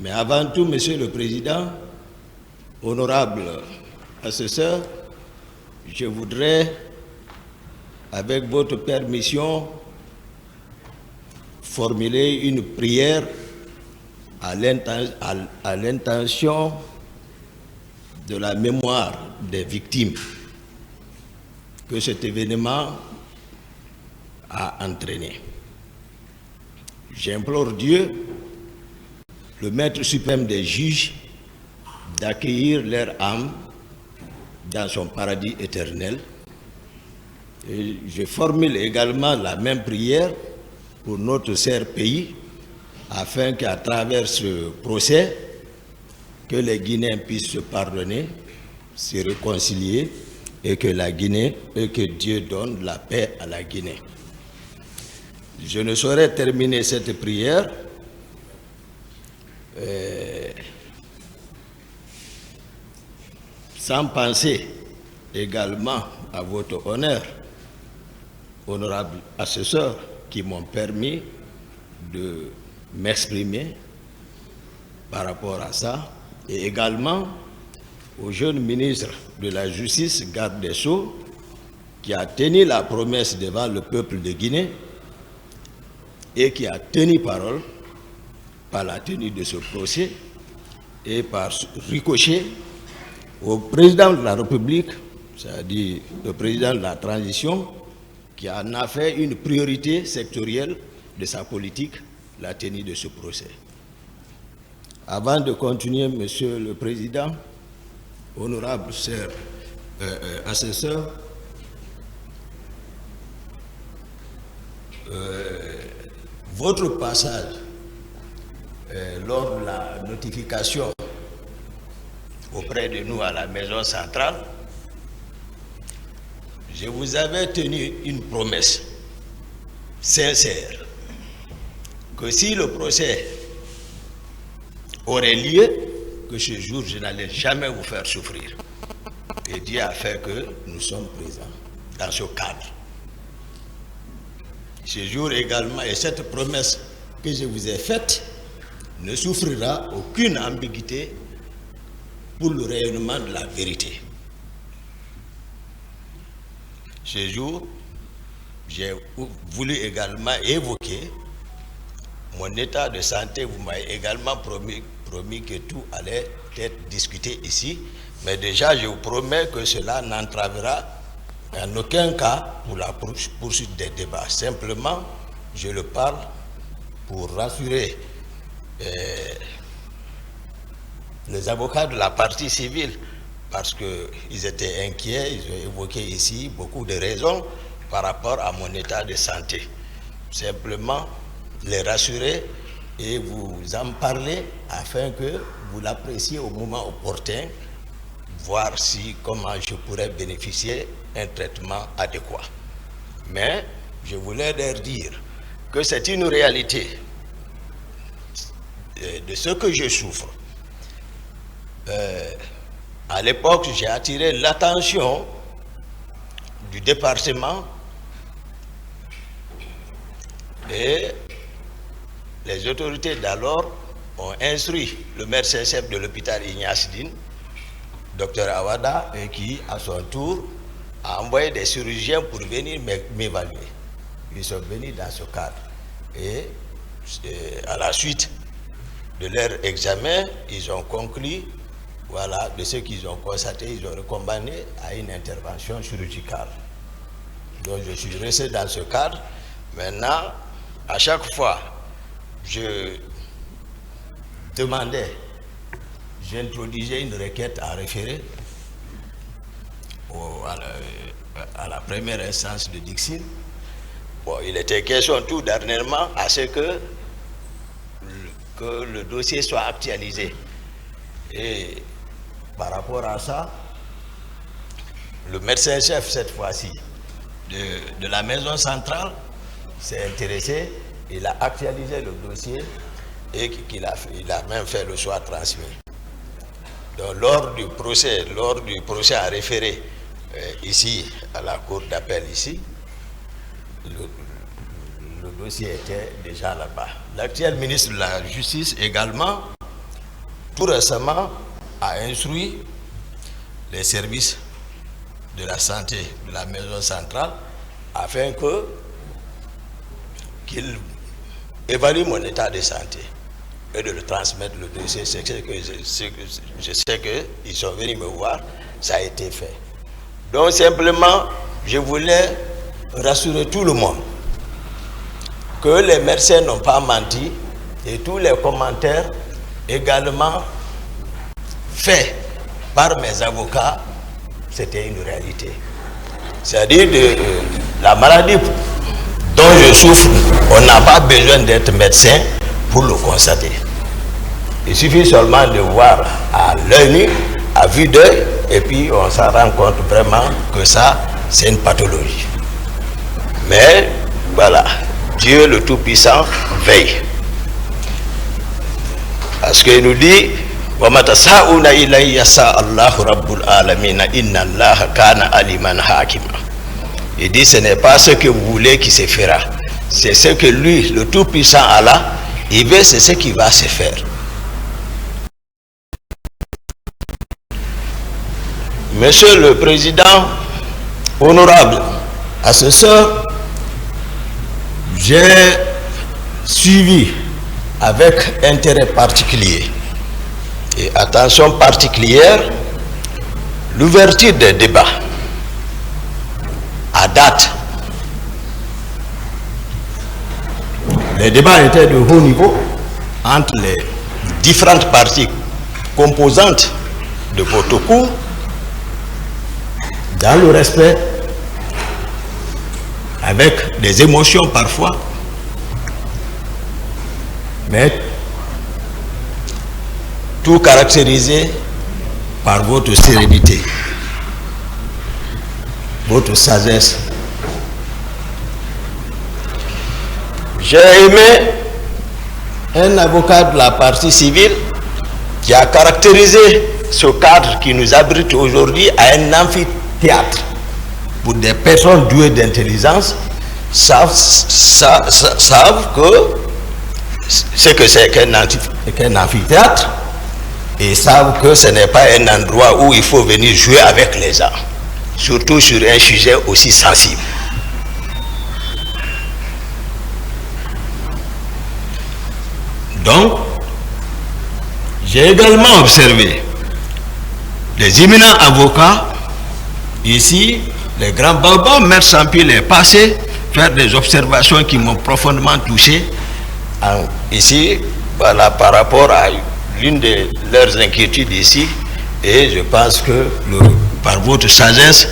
Mais avant tout, Monsieur le Président, honorable assesseur, je voudrais, avec votre permission, formuler une prière à l'intention de la mémoire des victimes que cet événement a entraîné. J'implore Dieu, le Maître suprême des juges, d'accueillir leur âme dans son paradis éternel. Et je formule également la même prière pour notre cher pays, afin qu'à travers ce procès, que les Guinéens puissent se pardonner, se réconcilier, et que Dieu donne la paix à la Guinée. Je ne saurais terminer cette prière sans penser également à votre honneur, honorable assesseur, qui m'ont permis de m'exprimer par rapport à ça, et également au jeune ministre de la Justice, garde des Sceaux, qui a tenu la promesse devant le peuple de Guinée et qui a tenu parole par la tenue de ce procès et par ricochet au président de la République, c'est-à-dire le président de la transition, qui en a fait une priorité sectorielle de sa politique, la tenue de ce procès. Avant de continuer, Monsieur le Président, honorable cher assesseur, votre passage lors de la notification auprès de nous à la maison centrale, je vous avais tenu une promesse sincère que si le procès aurait lieu, que ce jour je n'allais jamais vous faire souffrir. Et Dieu a fait que nous sommes présents dans ce cadre. Ce jour également, et cette promesse que je vous ai faite ne souffrira aucune ambiguïté pour le rayonnement de la vérité. Ce jour, j'ai voulu également évoquer mon état de santé. Vous m'avez également promis que tout allait être discuté ici, mais déjà je vous promets que cela n'entravera en aucun cas pour la poursuite des débats. Simplement, je le parle pour rassurer les avocats de la partie civile, parce qu'ils étaient inquiets, ils ont évoqué ici beaucoup de raisons par rapport à mon état de santé. Simplement, les rassurer et vous en parler afin que vous l'appréciez au moment opportun, voir comment je pourrais bénéficier d'un traitement adéquat. Mais je voulais leur dire que c'est une réalité de ce que je souffre. À l'époque, j'ai attiré l'attention du département et les autorités d'alors ont instruit le médecin-chef de l'hôpital Ignace Dine, Dr Awada, et qui, à son tour, a envoyé des chirurgiens pour venir m'évaluer. Ils sont venus dans ce cadre. Et à la suite de leur examen, ils ont conclu, voilà, de ce qu'ils ont constaté, ils ont recommandé à une intervention chirurgicale. Donc je suis resté dans ce cadre. Maintenant, à chaque fois, je demandais, j'introduisais une requête à référer à la première instance de Dixine. Bon, il était question tout dernièrement à ce que le dossier soit actualisé. Et par rapport à ça, le médecin-chef, cette fois-ci, de la maison centrale, s'est intéressé, il a actualisé le dossier et il a même fait le choix transmis. Donc, lors du procès à référé ici, à la cour d'appel ici, le dossier était déjà là-bas. L'actuel ministre de la Justice également tout récemment a instruit les services de la santé de la maison centrale afin qu'ils évaluent mon état de santé et de le transmettre le dossier. Je sais qu'ils sont venus me voir, ça a été fait. Donc simplement, je voulais rassurer tout le monde que les médecins n'ont pas menti et tous les commentaires également faits par mes avocats, c'était une réalité. C'est-à-dire la maladie dont je souffre, on n'a pas besoin d'être médecin pour le constater. Il suffit seulement de voir à l'œil nu, à vue d'œil, et puis on s'en rend compte vraiment que ça, c'est une pathologie. Mais voilà, Dieu le Tout-Puissant veille. Parce qu'il nous dit, il dit, ce n'est pas ce que vous voulez qui se fera, c'est ce que lui, le Tout-Puissant Allah, il veut, c'est ce qui va se faire. Monsieur le Président, honorable assesseur, j'ai suivi avec intérêt particulier et attention particulière l'ouverture des débats à date. Les débats étaient de haut niveau entre les différentes parties composantes de votre cours, dans le respect, avec des émotions parfois, mais tout caractérisé par votre sérénité, votre sagesse. J'ai aimé un avocat de la partie civile qui a caractérisé ce cadre qui nous abrite aujourd'hui à un amphithéâtre pour des personnes douées d'intelligence savent que ce que c'est qu'un amphithéâtre et savent que ce n'est pas un endroit où il faut venir jouer avec les gens, surtout sur un sujet aussi sensible. Donc, j'ai également observé les éminents avocats ici, les grands barbons, Maître Sampil est passé faire des observations qui m'ont profondément touché ici, voilà, par rapport à l'une de leurs inquiétudes ici, et je pense que par votre sagesse,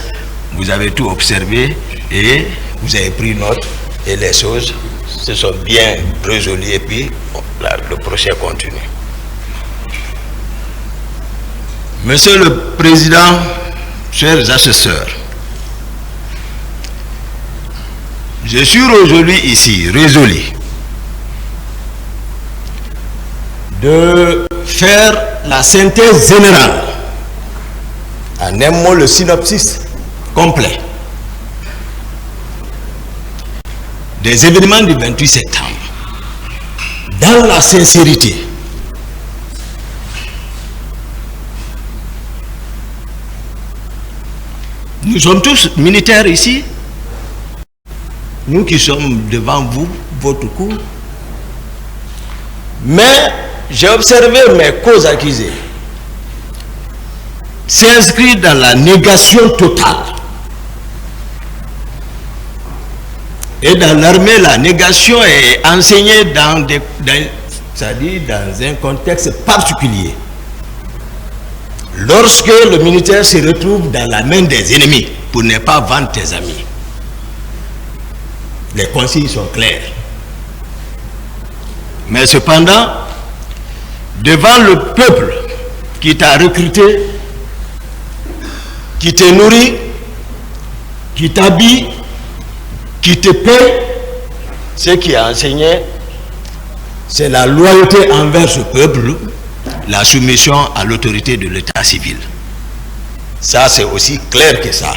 vous avez tout observé et vous avez pris note et les choses se sont bien résolues et puis le procès continue. Monsieur le Président, chers assesseurs, je suis aujourd'hui ici résolu de faire la synthèse générale, en un mot le synopsis complet des événements du 28 septembre, dans la sincérité. Nous sommes tous militaires ici, nous qui sommes devant vous, votre cour, mais j'ai observé mes causes accusées s'inscrire dans la négation totale. Et dans l'armée, la négation est enseignée c'est-à-dire dans un contexte particulier. Lorsque le militaire se retrouve dans la main des ennemis, pour ne pas vendre tes amis, les consignes sont claires. Mais cependant, devant le peuple qui t'a recruté, qui te nourrit, qui t'habille, qui te paie, ce qui a enseigné, c'est la loyauté envers ce peuple, la soumission à l'autorité de l'état civil. Ça, c'est aussi clair que ça.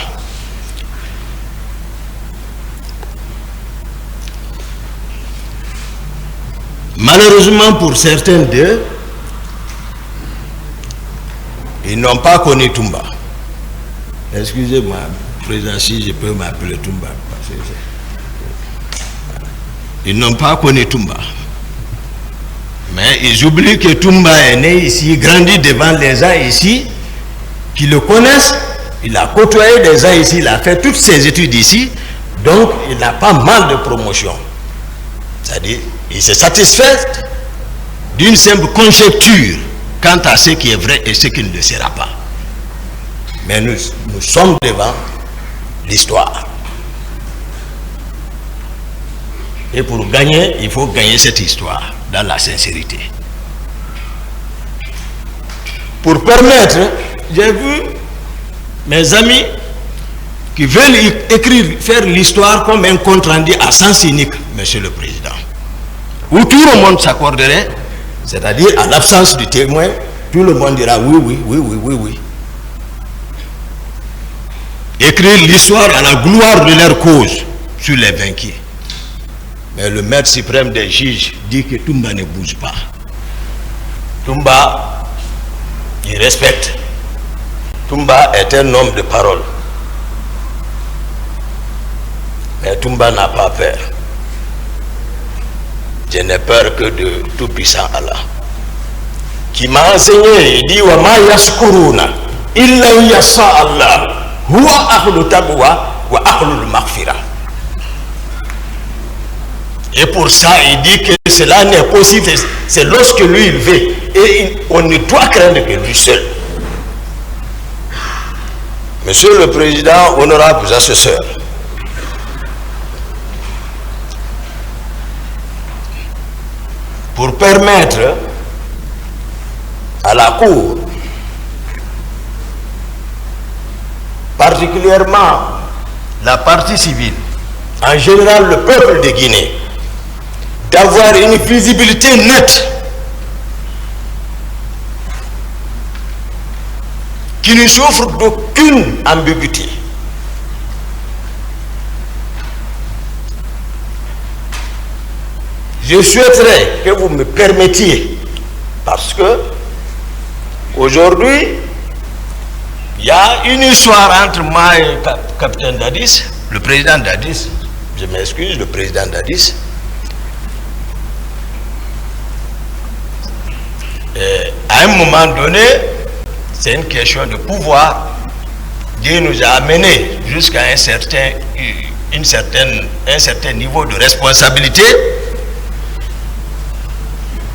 Malheureusement pour certains d'eux, Ils n'ont pas connu Toumba. Excusez-moi, président, si je peux m'appeler Toumba. Ils n'ont pas connu Toumba. Mais ils oublient que Toumba est né ici, grandi devant les gens ici, qui le connaissent. Il a côtoyé des gens ici, il a fait toutes ses études ici. Donc, il n'a pas mal de promotion. C'est-à-dire, il se satisfait d'une simple conjecture quant à ce qui est vrai et ce qui ne le sera pas. Mais nous sommes devant l'histoire. Et pour gagner, il faut gagner cette histoire dans la sincérité. Pour permettre, j'ai vu mes amis qui veulent écrire, faire l'histoire comme un compte rendu à sens unique, Monsieur le Président, où tout le monde s'accorderait, c'est-à-dire à l'absence du témoin, tout le monde dira oui, oui, oui, oui, oui, oui. Écrire l'histoire à la gloire de leur cause sur les vaincus. Mais le maître suprême des juges dit que Toumba ne bouge pas. Toumba, il respecte. Toumba est un homme de parole. Mais Toumba n'a pas peur. Je n'ai peur que de tout-puissant Allah. Qui m'a enseigné, il dit wa ma yashkuruna illa yasha Allah huwa ahlu taqwa wa ahlu maghfira. Et pour ça, il dit que cela n'est possible, c'est lorsque lui il veut. Et on ne doit craindre que lui seul. Monsieur le Président, honorables assesseurs, pour permettre à la Cour, particulièrement la partie civile, en général le peuple de Guinée, d'avoir une visibilité nette qui ne souffre d'aucune ambiguïté. Je souhaiterais que vous me permettiez, parce que aujourd'hui, il y a une histoire entre moi et le capitaine Dadis, le président Dadis, je m'excuse, le président Dadis. Et à un moment donné, c'est une question de pouvoir. Dieu nous a amenés jusqu'à un certain niveau de responsabilité.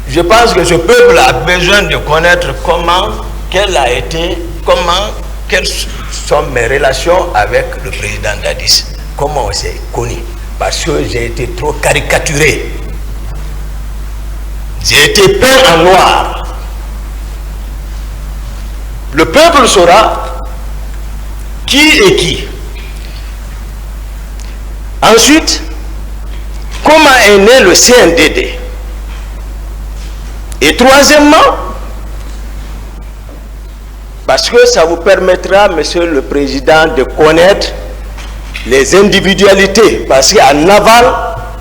Je pense que ce peuple a besoin de connaître quelles sont mes relations avec le président Dadis. Comment on s'est connu. Parce que j'ai été trop caricaturé. J'ai été peint en noir. Le peuple saura qui est qui. Ensuite, comment est né le CNDD. Et troisièmement, parce que ça vous permettra, Monsieur le Président, de connaître les individualités. Parce qu'en aval,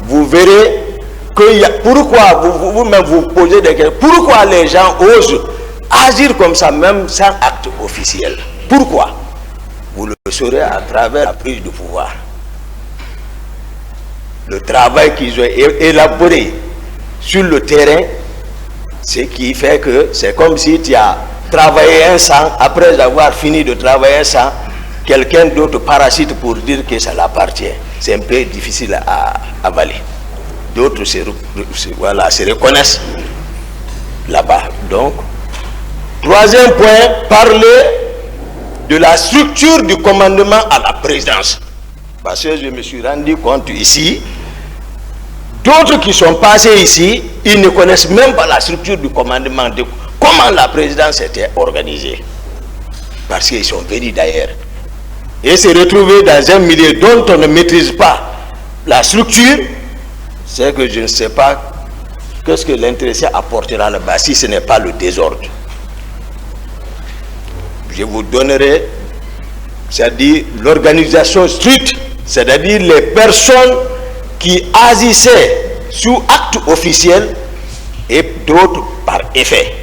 vous verrez que pourquoi vous-même vous posez des questions. Pourquoi les gens osent agir comme ça, même sans acte officiel? Pourquoi? Vous le saurez à travers la prise de pouvoir. Le travail qu'ils ont élaboré sur le terrain, ce qui fait que c'est comme si tu as travaillé un sang, après avoir fini de travailler un sang, quelqu'un d'autre parasite pour dire que ça l'appartient. C'est un peu difficile à avaler. D'autres se reconnaissent là-bas. Donc, troisième point, parler de la structure du commandement à la présidence. Parce que je me suis rendu compte ici, d'autres qui sont passés ici, ils ne connaissent même pas la structure du commandement, de comment la présidence était organisée. Parce qu'ils sont venus d'ailleurs. Et se retrouver dans un milieu dont on ne maîtrise pas la structure, c'est que je ne sais pas qu'est-ce que l'intéressé apportera là-bas si ce n'est pas le désordre. Je vous donnerai, c'est-à-dire l'organisation stricte, c'est-à-dire les personnes qui agissaient sous acte officiel et d'autres par effet,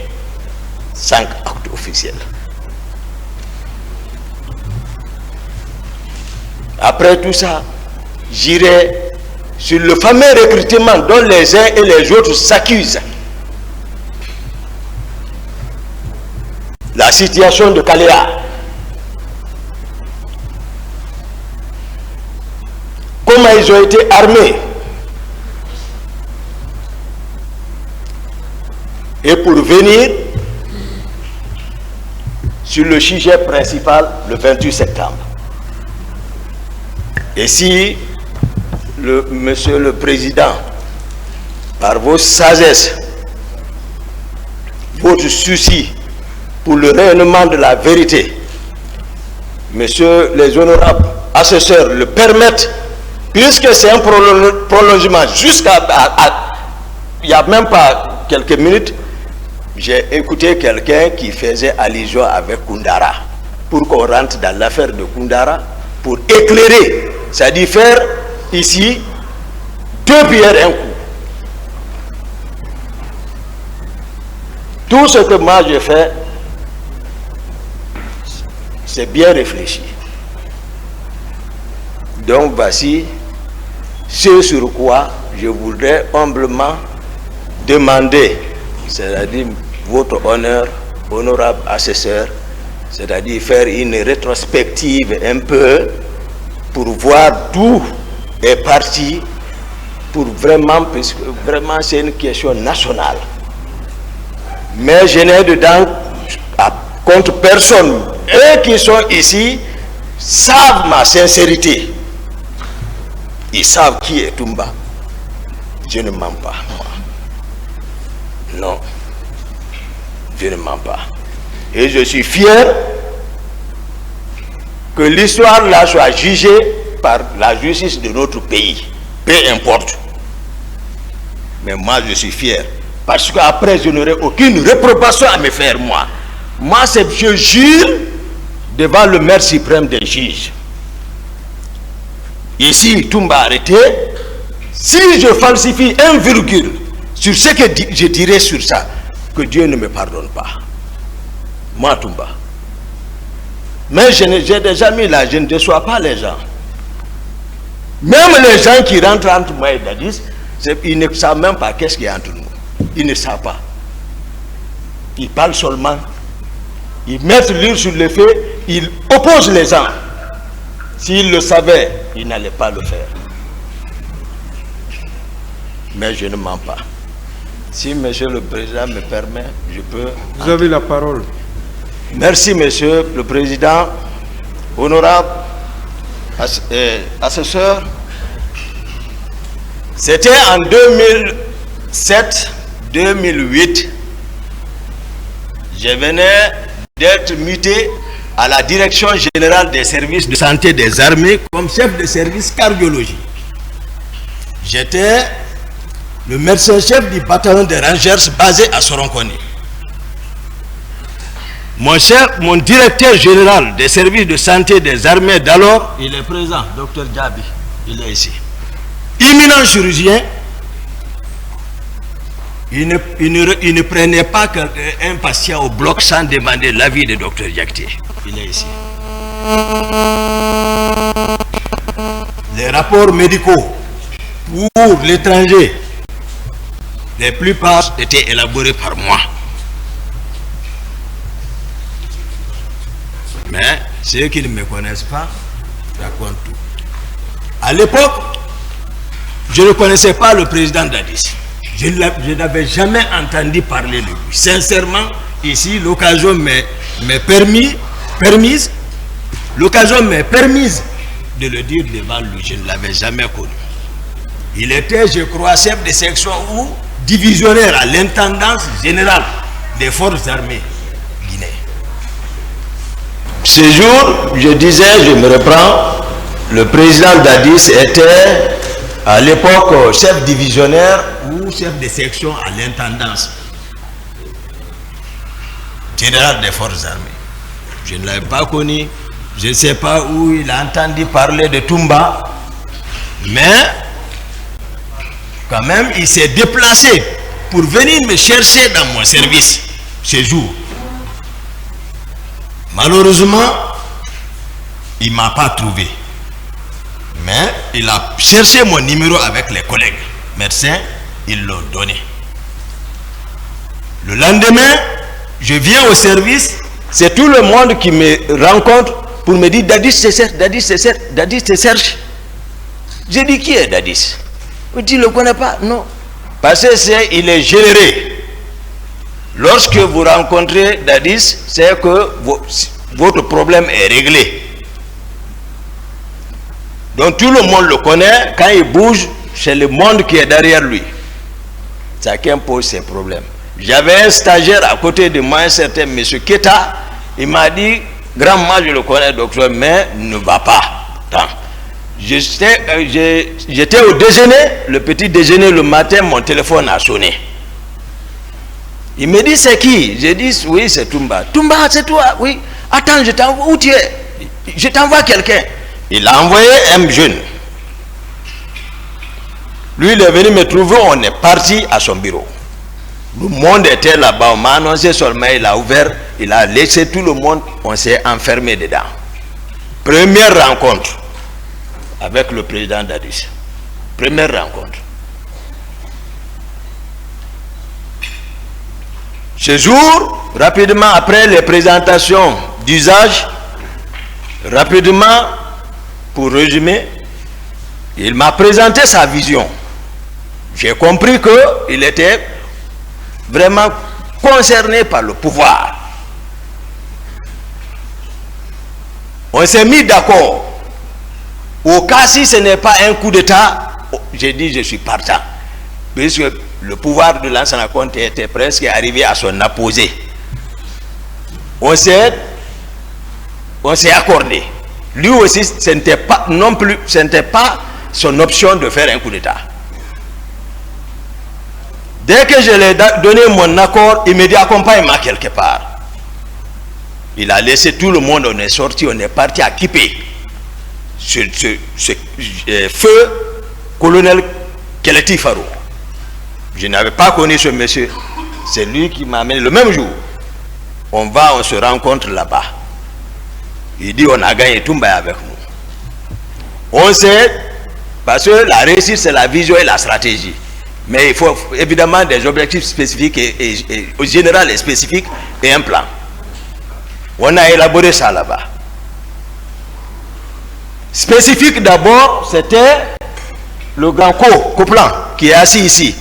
5 actes officiels. Après tout ça, j'irai sur le fameux recrutement dont les uns et les autres s'accusent. La situation de Kaléa. Comment ils ont été armés. Et pour venir sur le sujet principal le 28 septembre. Et si Monsieur le Président, par vos sagesses, votre souci pour le rayonnement de la vérité, Messieurs les honorables assesseurs le permettent, puisque c'est un prolongement jusqu'à... Il n'y a même pas quelques minutes, j'ai écouté quelqu'un qui faisait allusion avec Koundara, pour qu'on rentre dans l'affaire de Koundara, pour éclairer, c'est-à-dire faire ici deux pierres un coup. Tout ce que moi j'ai fait, c'est bien réfléchi. Donc voici ce sur quoi je voudrais humblement demander, c'est-à-dire votre honneur, honorable assesseur, c'est-à-dire faire une rétrospective un peu pour voir d'où est parti, pour vraiment, puisque vraiment c'est une question nationale. Mais je n'ai dedans contre personne. Eux qui sont ici savent ma sincérité. Ils savent qui est Toumba. Je ne mens pas, moi. Non. Je ne mens pas. Et je suis fier que l'histoire là soit jugée par la justice de notre pays. Peu importe. Mais moi je suis fier. Parce qu'après je n'aurai aucune réprobation à me faire moi. Moi je jure devant le maire suprême des juges. Ici, Toumba arrêté. Si je falsifie un virgule sur ce que je dirais sur ça, que Dieu ne me pardonne pas. Moi, Toumba. Mais j'ai déjà mis là, je ne déçois pas les gens. Même les gens qui rentrent entre moi et Dadis, ils ne savent même pas qu'est-ce qu'il y a entre nous. Ils ne savent pas. Ils parlent seulement. Ils mettent l'huile sur le feu, ils opposent les gens. S'ils le savaient, ils n'allaient pas le faire. Mais je ne mens pas. Si Monsieur le Président me permet, je peux... Vous avez la parole. Merci Monsieur le Président, honorable assesseur. C'était en 2007-2008. Je venais d'être muté à la direction générale des services de santé des armées comme chef de service cardiologie. J'étais le médecin-chef du bataillon des Rangers basé à Soronconi. Mon directeur général des services de santé des armées d'alors, il est présent, Dr Djabi, il est ici. Imminent chirurgien, il ne prenait pas un patient au bloc sans demander l'avis de Dr Diakité. Il est ici. Les rapports médicaux pour l'étranger, les plupart étaient élaborés par moi. Mais ceux qui ne me connaissent pas racontent tout. À l'époque, je ne connaissais pas le président Dadis. Je n'avais jamais entendu parler de lui. Sincèrement, ici, l'occasion m'est permise de le dire devant lui. Je ne l'avais jamais connu. Il était, je crois, chef de section ou divisionnaire à l'intendance générale des forces armées guinéennes. Ce jour, je disais, je me reprends, le président Dadis était à l'époque chef divisionnaire ou chef de section à l'intendance générale des forces armées. Je ne l'avais pas connu, je ne sais pas où il a entendu parler de Toumba, mais quand même il s'est déplacé pour venir me chercher dans mon service ce jour. Malheureusement, il ne m'a pas trouvé. Mais il a cherché mon numéro avec les collègues médecins, ils l'ont donné. Le lendemain, je viens au service, c'est tout le monde qui me rencontre pour me dire Dadis te cherche, Dadis te cherche, Dadis te cherche. J'ai dit qui est Dadis? Il dit, ne le connais pas? Non. Parce que il est généré. Lorsque vous rencontrez Dadis, c'est que votre problème est réglé. Donc tout le monde le connaît. Quand il bouge, c'est le monde qui est derrière lui. Chacun pose ses problèmes. J'avais un stagiaire à côté de moi, un certain monsieur Keta. Il m'a dit, grand-moi je le connais docteur, mais ne va pas. J'étais au déjeuner, le petit déjeuner le matin, mon téléphone a sonné. Il me dit c'est qui? J'ai dit oui c'est Toumba. Toumba c'est toi? Oui. Attends, je t'envoie, où tu es? Je t'envoie quelqu'un. Il a envoyé un jeune. Lui il est venu me trouver, on est parti à son bureau. Le monde était là-bas, on m'a annoncé seulement, il a ouvert, il a laissé tout le monde, on s'est enfermé dedans. Première rencontre avec le président Dadis. Première rencontre. Ce jour, rapidement après les présentations d'usage, rapidement, pour résumer, il m'a présenté sa vision. J'ai compris qu'il était vraiment concerné par le pouvoir. On s'est mis d'accord. Au cas si ce n'est pas un coup d'État, j'ai dit je suis partant. Puisque le pouvoir de Lansana Conté était presque arrivé à son apogée. On s'est accordé. Lui aussi, ce n'était pas non plus, ce n'était pas son option de faire un coup d'État. Dès que je lui ai donné mon accord, il me dit accompagne-moi quelque part. Il a laissé tout le monde, on est sorti, on est parti à Kipé. Ce feu colonel Keleti Farou. Je n'avais pas connu ce monsieur. C'est lui qui m'a amené le même jour. On se rencontre là-bas. Il dit on a gagné Toumba avec nous. On sait, parce que la réussite c'est la vision et la stratégie. Mais il faut évidemment des objectifs spécifiques et au général et spécifiques et un plan. On a élaboré ça là-bas. Spécifique d'abord, c'était le grand Coplan qui est assis ici.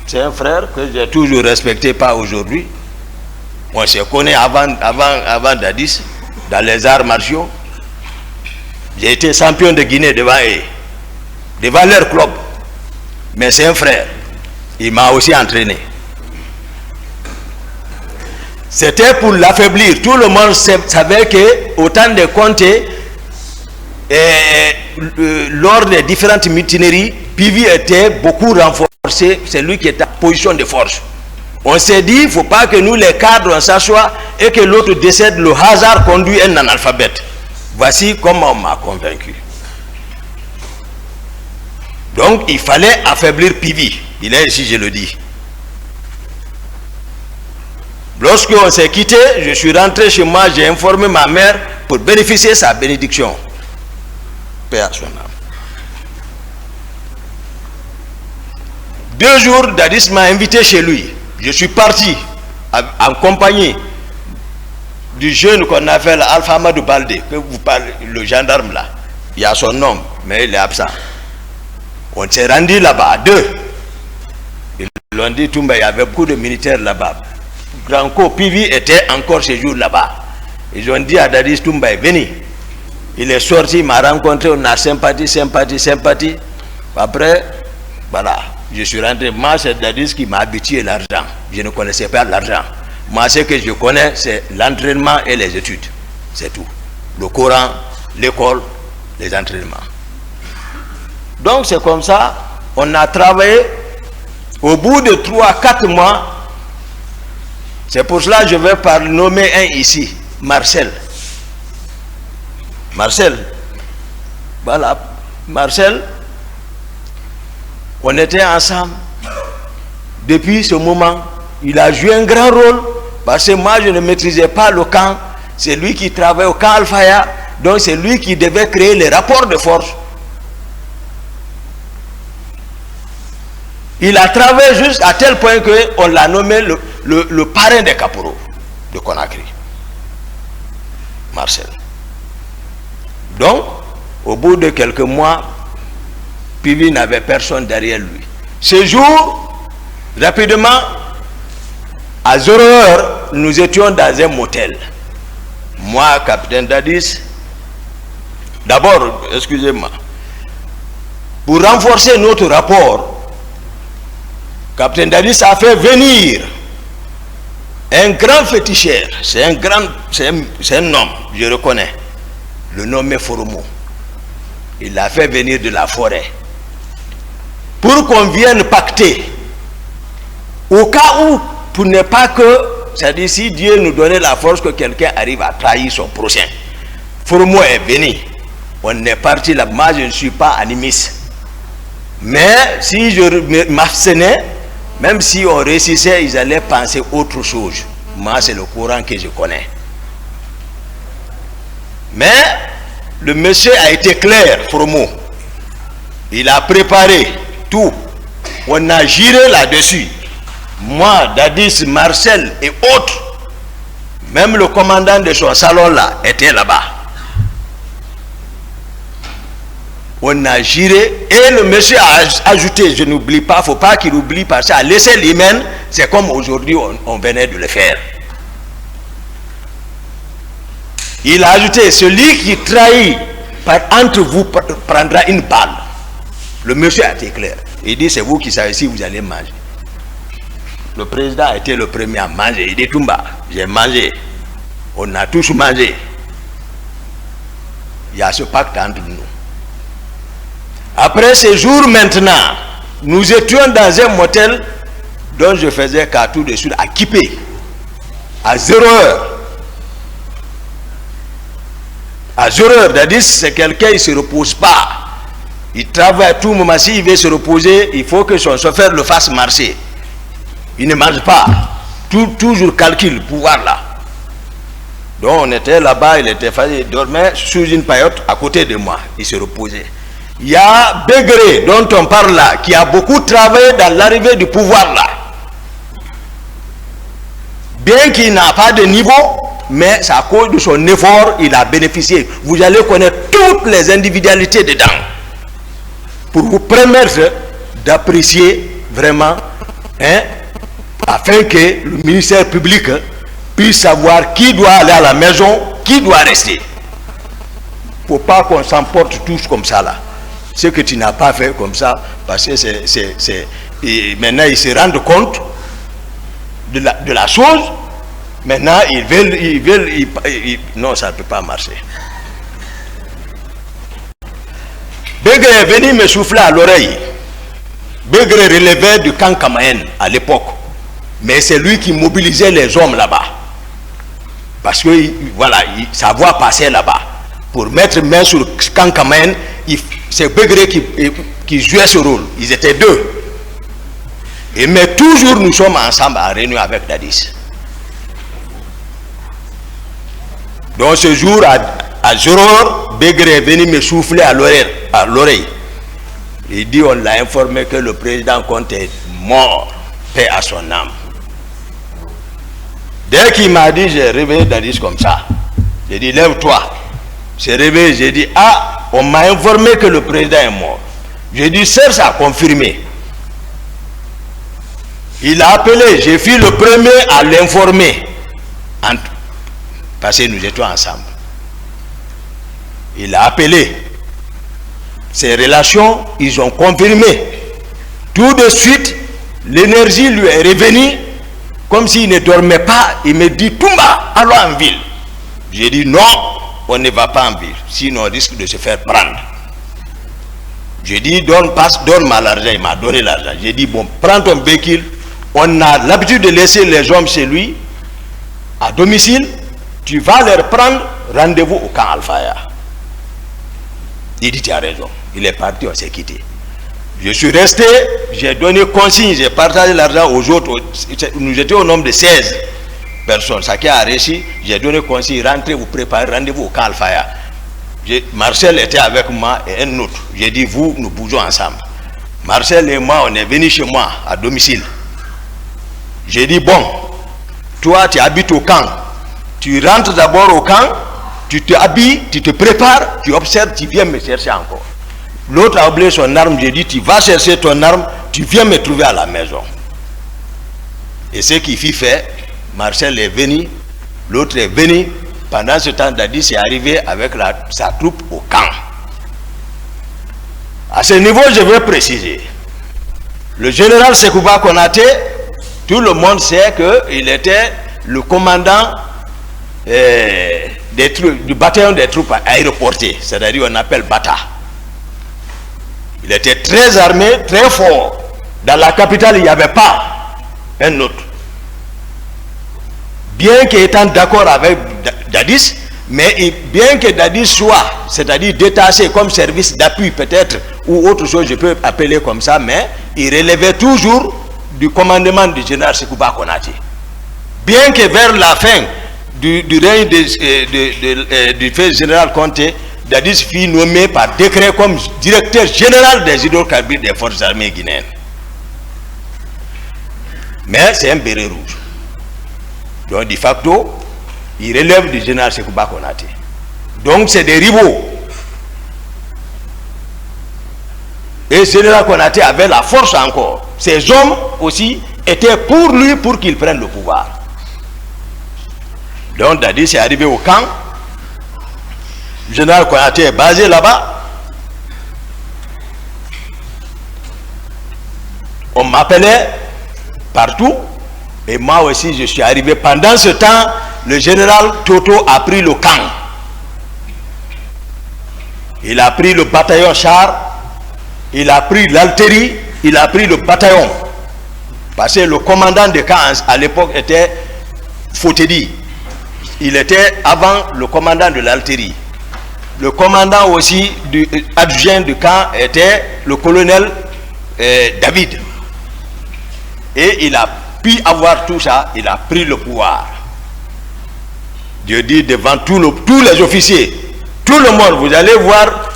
C'est un frère que j'ai toujours respecté, pas aujourd'hui. On se connaît avant Dadis, dans les arts martiaux. J'ai été champion de Guinée devant eux, devant leur club. Mais c'est un frère. Il m'a aussi entraîné. C'était pour l'affaiblir. Tout le monde savait que autant de Conté, lors des différentes mutineries, Pivi était beaucoup renforcé. C'est lui qui était en position de force. On s'est dit, il ne faut pas que nous les cadres on s'assoie et que l'autre décède. Le hasard conduit un analphabète. Voici comment on m'a convaincu. Donc il fallait affaiblir Pivi. Il est ici, je le dis. Lorsque on s'est quitté, je suis rentré chez moi, j'ai informé ma mère pour bénéficier de sa bénédiction. Paix à son âme. 2 jours, Dadis m'a invité chez lui. Je suis parti en compagnie du jeune qu'on appelle Alpha Amadou Baldé, que vous parlez, le gendarme là. Il y a son nom, mais il est absent. On s'est rendu là-bas à 2. Ils l'ont dit, Toumba, il y avait beaucoup de militaires là-bas. Grand Pivi était encore ce jour là-bas. Ils ont dit à Dadis, Toumba est venu. Il est sorti, il m'a rencontré, on a sympathie. Après, voilà, je suis rentré. Moi, c'est Dadis qui m'a habitué l'argent. Je ne connaissais pas l'argent. Moi, ce que je connais, c'est l'entraînement et les études. C'est tout. Le Coran, l'école, les entraînements. Donc, c'est comme ça, on a travaillé. Au bout de 3-4 mois, c'est pour cela que je vais nommer un ici, Marcel. Voilà, Marcel, on était ensemble. Depuis ce moment, il a joué un grand rôle, parce que moi je ne maîtrisais pas le camp. C'est lui qui travaille au camp Alfaya. Donc c'est lui qui devait créer les rapports de force. Il a travaillé jusqu'à tel point qu'on l'a nommé le parrain des caporaux de Conakry, Marcel. Donc, au bout de quelques mois, Pivi n'avait personne derrière lui. Ce jour, rapidement, à 0h, nous étions dans un motel. Moi, capitaine Dadis, d'abord, excusez-moi, pour renforcer notre rapport, capitaine Dadis a fait venir un grand féticheur. C'est un homme, je reconnais, le nommé Foromo. Il l'a fait venir de la forêt pour qu'on vienne pacter, au cas où, pour ne pas que, c'est-à-dire si Dieu nous donnait la force que quelqu'un arrive à trahir son prochain. Foromo est venu, on est parti là. Moi je ne suis pas animiste, mais si je m'abstenais, même si on réussissait, ils allaient penser autre chose. Moi c'est le courant que je connais. Mais le monsieur a été clair, Foromo. Il a préparé tout. On a giré là-dessus. Moi, Dadis, Marcel et autres, même le commandant de son salon là, était là-bas. On a giré et le monsieur a ajouté, je n'oublie pas, il ne faut pas qu'il oublie parce que laisser l'hymen, c'est comme aujourd'hui on venait de le faire. Il a ajouté, celui qui trahit entre vous prendra une balle. Le monsieur a été clair. Il dit, c'est vous qui savez si vous allez manger. Le président a été le premier à manger. Il dit, Toumba, j'ai mangé. On a tous mangé. Il y a ce pacte entre nous. Après ces jours maintenant, nous étions dans un motel dont je faisais carton de suite à Kipé, à 0h. À 0h, Dadis, c'est quelqu'un, il ne se repose pas. Il travaille tout moment. S'il veut se reposer, il faut que son chauffeur le fasse marcher. Il ne mange pas. Toujours calcul, pouvoir là. Donc on était là-bas, il était fatigué, il dormait sous une paillote à côté de moi. Il se reposait. Il y a Begré, dont on parle là, qui a beaucoup travaillé dans l'arrivée du pouvoir là. Bien qu'il n'a pas de niveau, mais c'est à cause de son effort, il a bénéficié. Vous allez connaître toutes les individualités dedans, pour vous permettre d'apprécier vraiment, afin que le ministère public puisse savoir qui doit aller à la maison, qui doit rester. Il ne faut pas qu'on s'emporte tous comme ça là. Ce que tu n'as pas fait comme ça, parce que et maintenant ils se rendent compte de la chose. Maintenant ils veulent non, ça ne peut pas marcher. Begré est venu me souffler à l'oreille. Begré relevait du camp Kamaen à l'époque, mais c'est lui qui mobilisait les hommes là-bas, parce que voilà, sa voix passait là-bas pour mettre main sur le camp Kamaen. C'est Begré qui jouait ce rôle. Ils étaient deux. Mais toujours nous sommes ensemble en réunion avec Dadis. Donc ce jour à 0h, Begré est venu me souffler à l'oreille. Il dit, on l'a informé que le président Conte est mort, paix à son âme. Dès qu'il m'a dit, j'ai réveillé Dadis comme ça. J'ai dit, lève-toi. J'ai réveillé, j'ai dit, ah, on m'a informé que le président est mort. J'ai dit, Serge a confirmé. Il a appelé, j'ai fait le premier à l'informer. Parce que nous étions ensemble. Il a appelé. Ses relations, ils ont confirmé. Tout de suite, l'énergie lui est revenue, comme s'il ne dormait pas. Il me dit, Toumba, allons en ville. J'ai dit, non, on ne va pas en ville, sinon on risque de se faire prendre. J'ai dit, donne-moi l'argent. Il m'a donné l'argent. J'ai dit, bon, prends ton véhicule. On a l'habitude de laisser les hommes chez lui, à domicile. Tu vas leur prendre rendez-vous au camp Alfaya. Il dit, tu as raison. Il est parti, on s'est quitté. Je suis resté, j'ai donné consigne, j'ai partagé l'argent aux autres. Nous étions au nombre de 16 personnes. Ça qui a réussi, j'ai donné consigne, rentrez, vous préparez, rendez-vous au camp Alfaya. Marcel était avec moi et un autre. J'ai dit, vous, nous bougeons ensemble. Marcel et moi, on est venus chez moi, à domicile. J'ai dit, bon, toi, tu habites au camp. Tu rentres d'abord au camp, tu te habilles, tu te prépares, tu observes, tu viens me chercher encore. L'autre a oublié son arme, j'ai dit, tu vas chercher ton arme, tu viens me trouver à la maison. Et ce qui fit fait, Marcel est venu, l'autre est venu. Pendant ce temps, Dadis est arrivé avec sa troupe au camp. À ce niveau, je veux préciser. Le général Sekouba Konaté, tout le monde sait qu'il était le commandant du bataillon des troupes aéroportées, c'est-à-dire on appelle Bata. Il était très armé, très fort. Dans la capitale, il n'y avait pas un autre. Bien qu'étant d'accord avec Dadis, mais bien que Dadis soit, c'est-à-dire détaché comme service d'appui peut-être, ou autre chose, je peux appeler comme ça, mais il relevait toujours du commandement du général Sekouba Konaté. Bien que vers la fin du règne du fait général Conté, Dadis fut nommé par décret comme directeur général des hydrocarbures des forces armées guinéennes. Mais c'est un béret rouge. Donc, de facto, il relève du général Sekouba Konaté. Donc, c'est des rivaux. Et le général Konaté avait la force encore. Ces hommes aussi étaient pour lui pour qu'il prenne le pouvoir. Donc, Dadis est arrivé au camp. Le général Konaté est basé là-bas. On m'appelait partout. Et moi aussi, je suis arrivé. Pendant ce temps, le général Toto a pris le camp. Il a pris le bataillon char, il a pris l'altérie, il a pris le bataillon. Parce que le commandant de camp à l'époque était Fotedi. Il était avant le commandant de l'altérie. Le commandant aussi du adjoint du camp était le colonel David. Et il a pu avoir tout ça, il a pris le pouvoir. Dieu dit devant tous les officiers, tout le monde, vous allez voir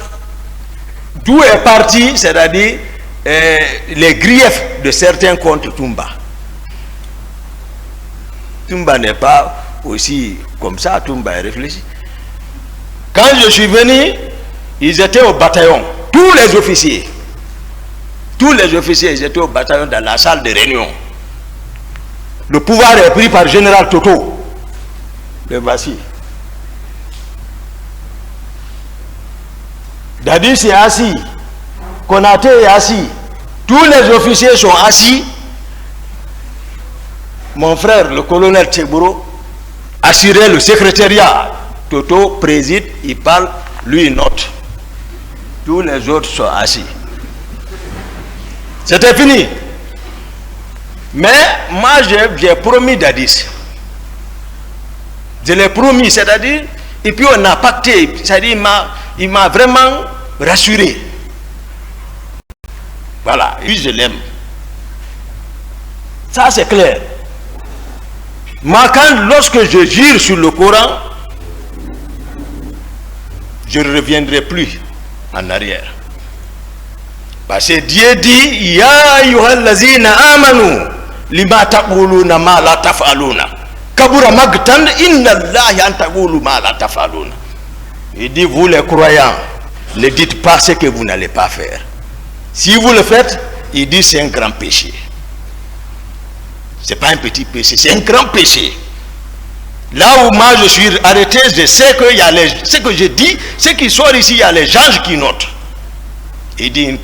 d'où est parti, c'est-à-dire les griefs de certains contre Toumba. Toumba n'est pas aussi comme ça, Toumba est réfléchi. Quand je suis venu, ils étaient au bataillon, tous les officiers. Tous les officiers, ils étaient au bataillon dans la salle de réunion. Le pouvoir est pris par le général Toto. Le voici. Dadis est assis. Konaté est assis. Tous les officiers sont assis. Mon frère, le colonel Tchegbouro, assurait le secrétariat. Toto préside, il parle, lui il note. Tous les autres sont assis. C'était fini. Mais moi j'ai promis Dadis. Je l'ai promis, c'est-à-dire, et puis on a pacté, c'est-à-dire il m'a vraiment rassuré. Voilà, et puis je l'aime. Ça c'est clair. Moi lorsque je jure sur le Coran, je ne reviendrai plus en arrière. Parce que Dieu dit, Ya ayyuhallazina amanu lima taquluna ma la taf'aluna. Kabura magtan inna Allahi an taqulu ma la taf'aluna. Il dit, vous les croyants, ne dites pas ce que vous n'allez pas faire. Si vous le faites, il dit c'est un grand péché. C'est pas un petit péché, c'est un grand péché. Là où moi je suis arrêté, je sais que ce que je dis, ce qui sort ici, il y a les anges qui notent. Il dit,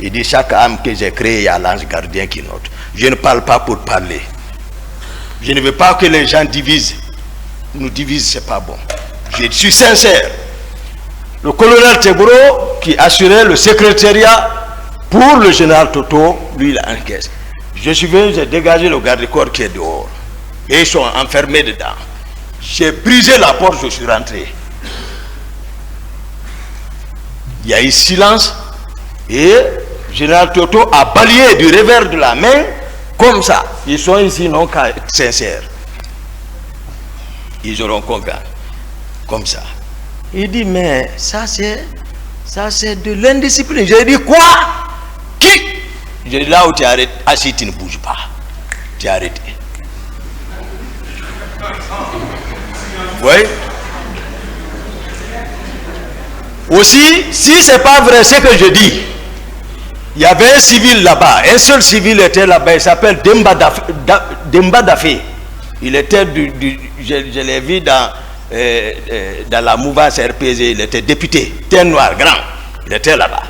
il dit, chaque âme que j'ai créée, il y a l'ange gardien qui note. Je ne parle pas pour parler. Je ne veux pas que les gens divisent. Nous divisent, c'est pas bon. Je suis sincère. Le colonel Tchegbouro, qui assurait le secrétariat pour le général Toto, lui, il a encaissé. Je suis venu, j'ai dégagé le garde-corps qui est dehors. Et ils sont enfermés dedans. J'ai brisé la porte, je suis rentré. Il y a eu silence et le général Toto a balayé du revers de la main comme ça. Ils sont ici non sincères. Ils auront comme ça. Il dit, mais ça c'est de l'indiscipline. J'ai dit, quoi? Qui? J'ai dit, là où tu arrêtes, assis, tu ne bouges pas. Tu es arrêté. Oui. Aussi, si ce n'est pas vrai ce que je dis, il y avait un civil là-bas, un seul civil était là-bas, il s'appelle Demba Dafé. Il était je l'ai vu dans la mouvance RPZ, il était député, teint noir, grand, il était là-bas.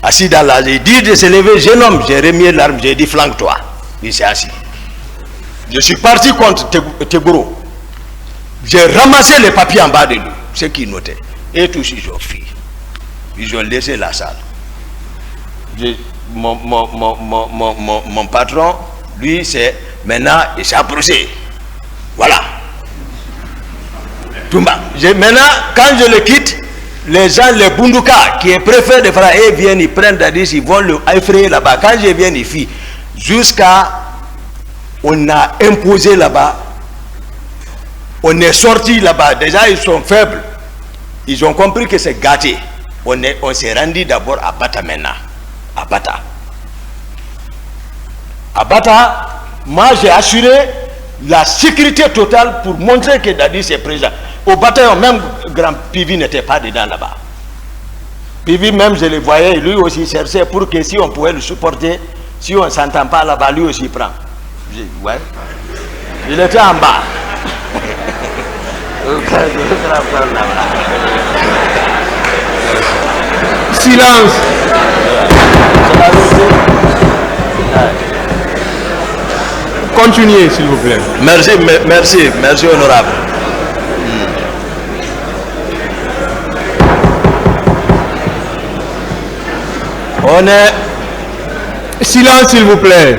Assis dans la, il dit de se lever, jeune homme, j'ai remis l'arme, j'ai dit flanque-toi. Il s'est assis. Je suis parti contre Tegouro. J'ai ramassé les papiers en bas de lui, ce qu'il notait. Et tous ils ont fui. Ils ont laissé la salle. Mon patron, lui, c'est maintenant, il s'est approché. Voilà. Toumba. Maintenant, quand je le quitte, les gens, les Bunduka, qui est préfet de Fra, ils viennent, ils prennent Dadis, ils vont le effrayer là-bas. Quand je viens, ils fuient. Jusqu'à, on a imposé là-bas, on est sorti là-bas. Déjà, ils sont faibles. Ils ont compris que c'est gâté. On s'est rendu d'abord à Bata maintenant. À Bata. À Bata, moi j'ai assuré la sécurité totale pour montrer que Dadis est présent. Au bataillon, même Grand Pivi n'était pas dedans là-bas. Pivi même, je le voyais, lui aussi cherchait pour que si on pouvait le supporter, si on ne s'entend pas là-bas, lui aussi prend. Ouais. Il était en bas. Silence. Continuez, s'il vous plaît. Merci, honorable. On est... Silence, s'il vous plaît.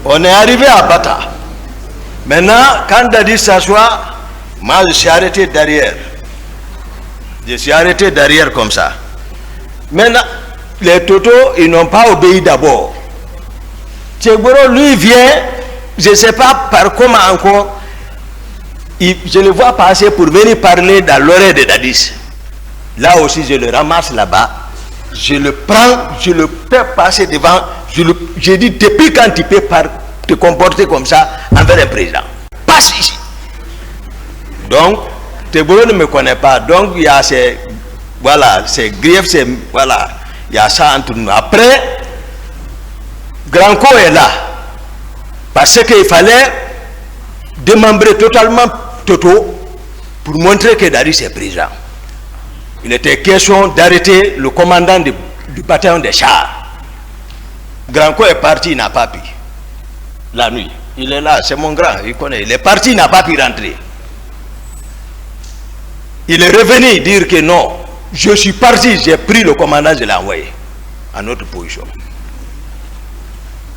On est arrivé à Bata. Maintenant, quand Dadis s'assoit, moi je suis arrêté derrière. Je suis arrêté derrière comme ça. Maintenant, les Totos, ils n'ont pas obéi d'abord. Tchegboro, lui, vient, je ne sais pas par comment encore, je le vois passer pour venir parler dans l'oreille de Dadis. Là aussi, je le ramasse là-bas. Je le prends, je le fais passer devant. Je dis, depuis quand tu peux te comporter comme ça envers un président? Passe ici. Donc, Tchegboro ne me connaît pas. Donc, il y a ces griefs, voilà. Il y a ça entre nous. Après, Granco est là. Parce qu'il fallait démembrer totalement Toto pour montrer que Dadis est présent. Il était question d'arrêter le commandant du bataillon des chars. Granco est parti, il n'a pas pu. La nuit. Il est là, c'est mon grand, il connaît. Il est parti, il n'a pas pu rentrer. Il est revenu dire que non. Je suis parti, j'ai pris le commandant, je l'ai envoyé à notre position.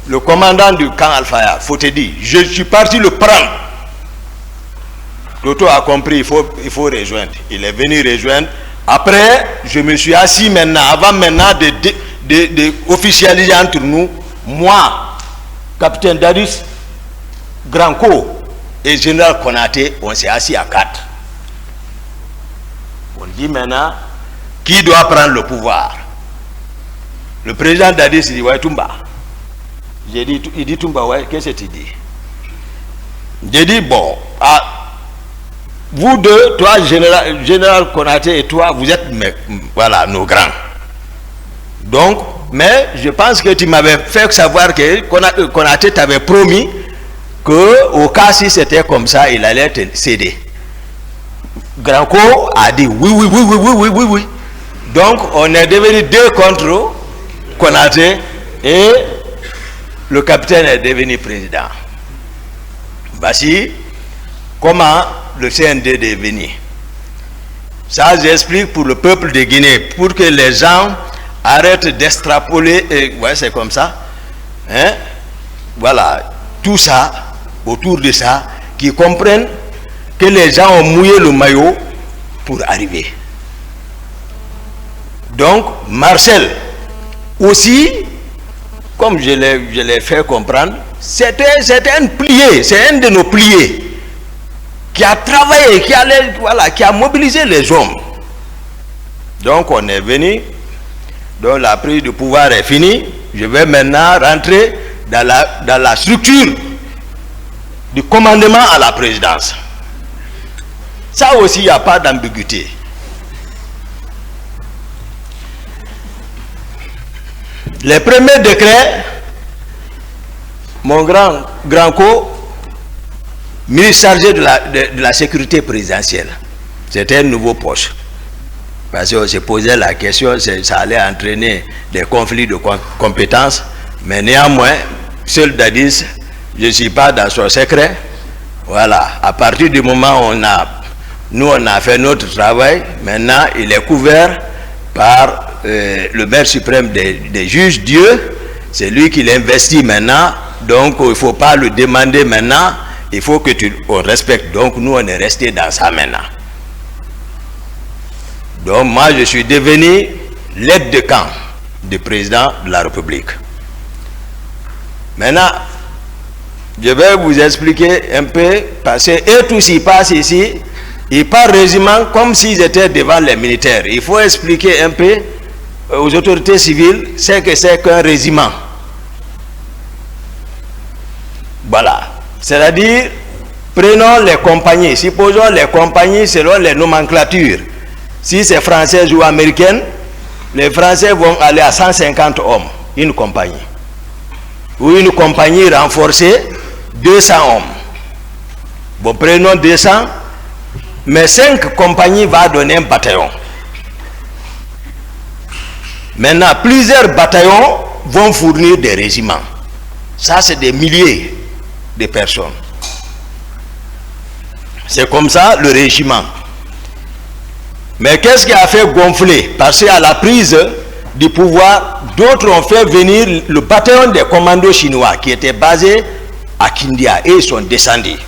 Le commandant du camp Alfaya, faut te dire, je suis parti le prendre. Toto a compris, il faut rejoindre. Il est venu rejoindre. Après, je me suis assis maintenant, avant maintenant de officialiser entre nous, moi, capitaine Dadis, Granco et général Konaté, on s'est assis à 4. On dit maintenant, qui doit prendre le pouvoir? Le président Dadis dit, ouais, Toumba. Il dit Toumba, ouais, qu'est-ce que tu dis? J'ai dit, bon, vous deux, toi, général Konaté et toi, vous êtes, voilà, nos grands. Donc, mais je pense que tu m'avais fait savoir que Konaté t'avait promis que au cas si c'était comme ça, il allait te céder. Granco a dit oui. Donc, on est devenu 2 contre Konaté et le capitaine est devenu président. Voici comment le CND est devenu. Ça, j'explique pour le peuple de Guinée, pour que les gens arrêtent d'extrapoler, ouais, c'est comme ça. Hein? Voilà, tout ça, autour de ça, qui comprennent que les gens ont mouillé le maillot pour arriver. Donc, Marcel, aussi, comme je l'ai fait comprendre, c'est un plié, c'est un de nos pliés qui a travaillé, qui a mobilisé les hommes. Donc on est venu, donc la prise de pouvoir est finie. Je vais maintenant rentrer dans la structure du commandement à la présidence. Ça aussi, il n'y a pas d'ambiguïté. Les premiers décrets, mon grand co, ministre chargé de la sécurité présidentielle, c'était un nouveau poste. Parce qu'on se posait la question, ça allait entraîner des conflits de compétences, mais néanmoins, seul Dadis, je ne suis pas dans son secret. Voilà, à partir du moment où nous on a fait notre travail, maintenant il est couvert par le maire suprême des juges, Dieu, c'est lui qui l'investit maintenant, donc il ne faut pas le demander maintenant, il faut que on respecte. Donc nous on est resté dans ça maintenant. Donc moi je suis devenu l'aide de camp du président de la République. Maintenant, je vais vous expliquer un peu, parce que eux tous ils passent ici, ils parlent régiment comme s'ils étaient devant les militaires. Il faut expliquer un peu aux autorités civiles ce que c'est qu'un régiment. Voilà. C'est-à-dire, prenons les compagnies, supposons les compagnies selon les nomenclatures. Si c'est française ou américaine, les Français vont aller à 150 hommes, une compagnie. Ou une compagnie renforcée, 200 hommes. Bon, prenons 200, mais 5 compagnies vont donner un bataillon. Maintenant, plusieurs bataillons vont fournir des régiments. Ça, c'est des milliers de personnes. C'est comme ça le régiment. Mais qu'est-ce qui a fait gonfler? Parce qu'à la prise du pouvoir, d'autres ont fait venir le bataillon des commandos chinois qui était basé à Kindia et ils sont descendus,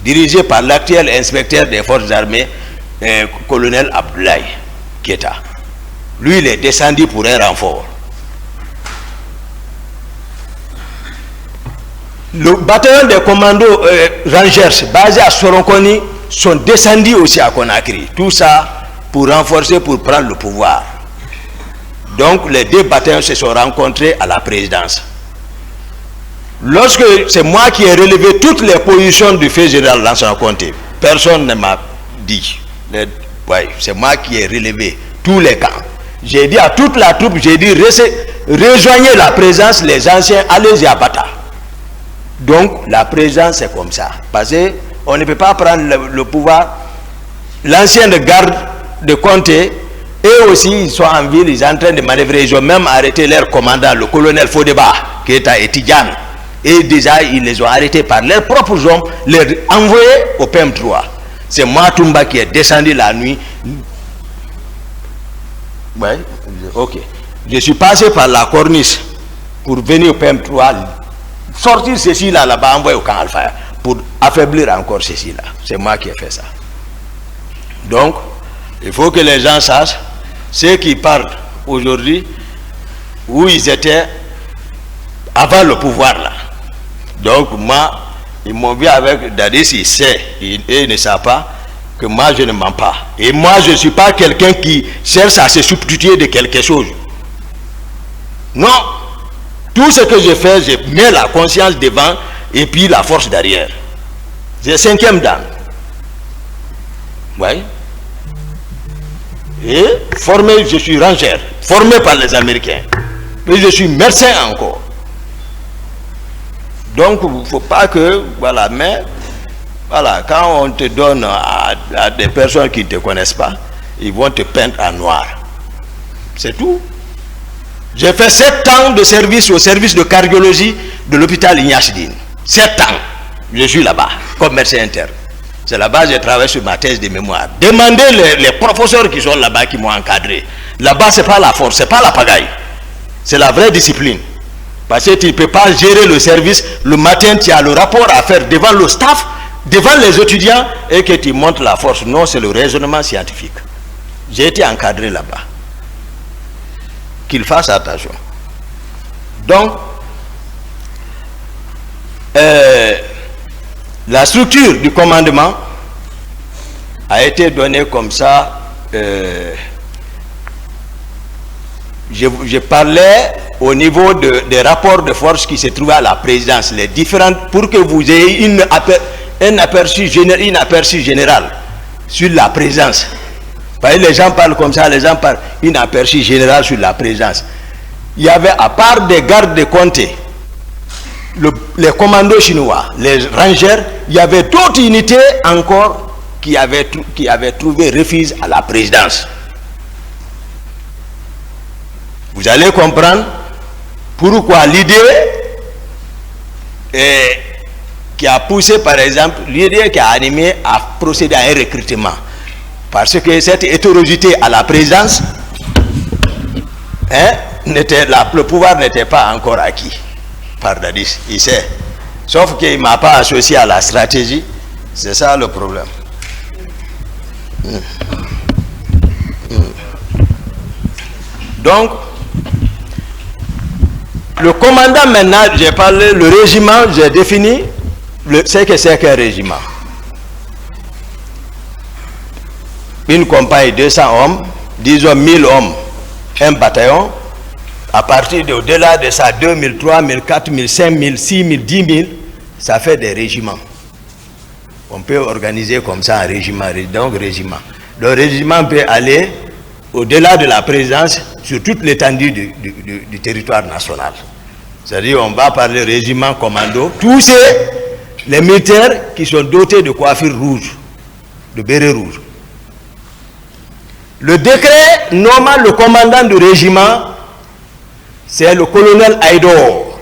dirigé par l'actuel inspecteur des forces armées, colonel Abdoulaye Keita. Lui, il est descendu pour un renfort. Le bataillon des commandos Rangers basé à Soronkoni sont descendus aussi à Conakry. Tout ça pour renforcer, pour prendre le pouvoir. Donc les deux bataillons se sont rencontrés à la présidence. Lorsque c'est moi qui ai relevé toutes les positions du fait général Lansana Conté, personne ne m'a dit. C'est moi qui ai relevé tous les camps. J'ai dit à toute la troupe, j'ai dit rejoignez la présidence, les anciens, allez-y à Bata. Donc la présidence c'est comme ça. Parce qu'on ne peut pas prendre le pouvoir. L'ancien de garde de Conté, eux aussi ils sont en ville, ils sont en train de manœuvrer. Ils ont même arrêté leur commandant, le colonel Fodeba, qui est à Etidjan. Et déjà ils les ont arrêtés par leurs propres hommes, les envoyés au PM3. C'est moi Toumba qui est descendu la nuit. Ouais, ok. Je suis passé par la corniche pour venir au PM3, sortir ceci là-bas, envoyer au camp Alpha pour affaiblir encore ceci là. C'est moi qui ai fait ça. Donc, il faut que les gens sachent, ceux qui parlent aujourd'hui, où ils étaient avant le pouvoir là. Donc moi, ils m'ont vu avec Dadis, il sait, il ne sait pas que moi je ne mens pas. Et moi je ne suis pas quelqu'un qui cherche à se substituer de quelque chose. Non. Tout ce que je fais, je mets la conscience devant et puis la force derrière. C'est 5e dan. Oui. Et formé, je suis ranger, formé par les Américains. Mais je suis médecin encore. Donc, il ne faut pas que, voilà, mais, voilà, quand on te donne à des personnes qui ne te connaissent pas, ils vont te peindre en noir. C'est tout. J'ai fait 7 ans de service au service de cardiologie de l'hôpital Ignachidine. 7 ans. Je suis là-bas, comme médecin interne. C'est là-bas que j'ai travaillé sur ma thèse de mémoire. Demandez les professeurs qui sont là-bas, qui m'ont encadré. Là-bas, ce n'est pas la force, ce n'est pas la pagaille. C'est la vraie discipline. Parce que tu ne peux pas gérer le service. Le matin, tu as le rapport à faire devant le staff, devant les étudiants, et que tu montres la force. Non, c'est le raisonnement scientifique. J'ai été encadré là-bas. Qu'il fasse attention. Donc, la structure du commandement a été donnée comme ça. Je parlais au niveau des rapports de force qui se trouvaient à la présidence, les différentes, pour que vous ayez un aperçu général sur la présidence. Parce que les gens parlent comme ça, les gens parlent un aperçu général sur la présidence. Il y avait, à part des gardes de comté, les commandos chinois, les rangers, il y avait d'autres unités encore qui avaient trouvé refuge à la présidence. Vous allez comprendre pourquoi l'idée qui a poussé, par exemple, l'idée qui a animé à procéder à un recrutement. Parce que cette hétérogénéité à la présidence, le pouvoir n'était pas encore acquis par Dadis, il sait. Sauf qu'il ne m'a pas associé à la stratégie, c'est ça le problème. Donc, le commandant maintenant, j'ai parlé, le régiment, j'ai défini ce que c'est qu'un régiment. Une compagnie, 200 hommes, disons 1000 hommes, un bataillon. À partir au-delà de ça, 2000, 3000, 4000, 5000, 6000, 10 000, ça fait des régiments. On peut organiser comme ça un régiment, donc régiment. Le régiment peut aller au-delà de la présence sur toute l'étendue du territoire national. C'est-à-dire, on va parler régiment, commando, tous les militaires qui sont dotés de coiffure rouge, de béret rouge. Le décret nommant le commandant du régiment, c'est le colonel Aïdor,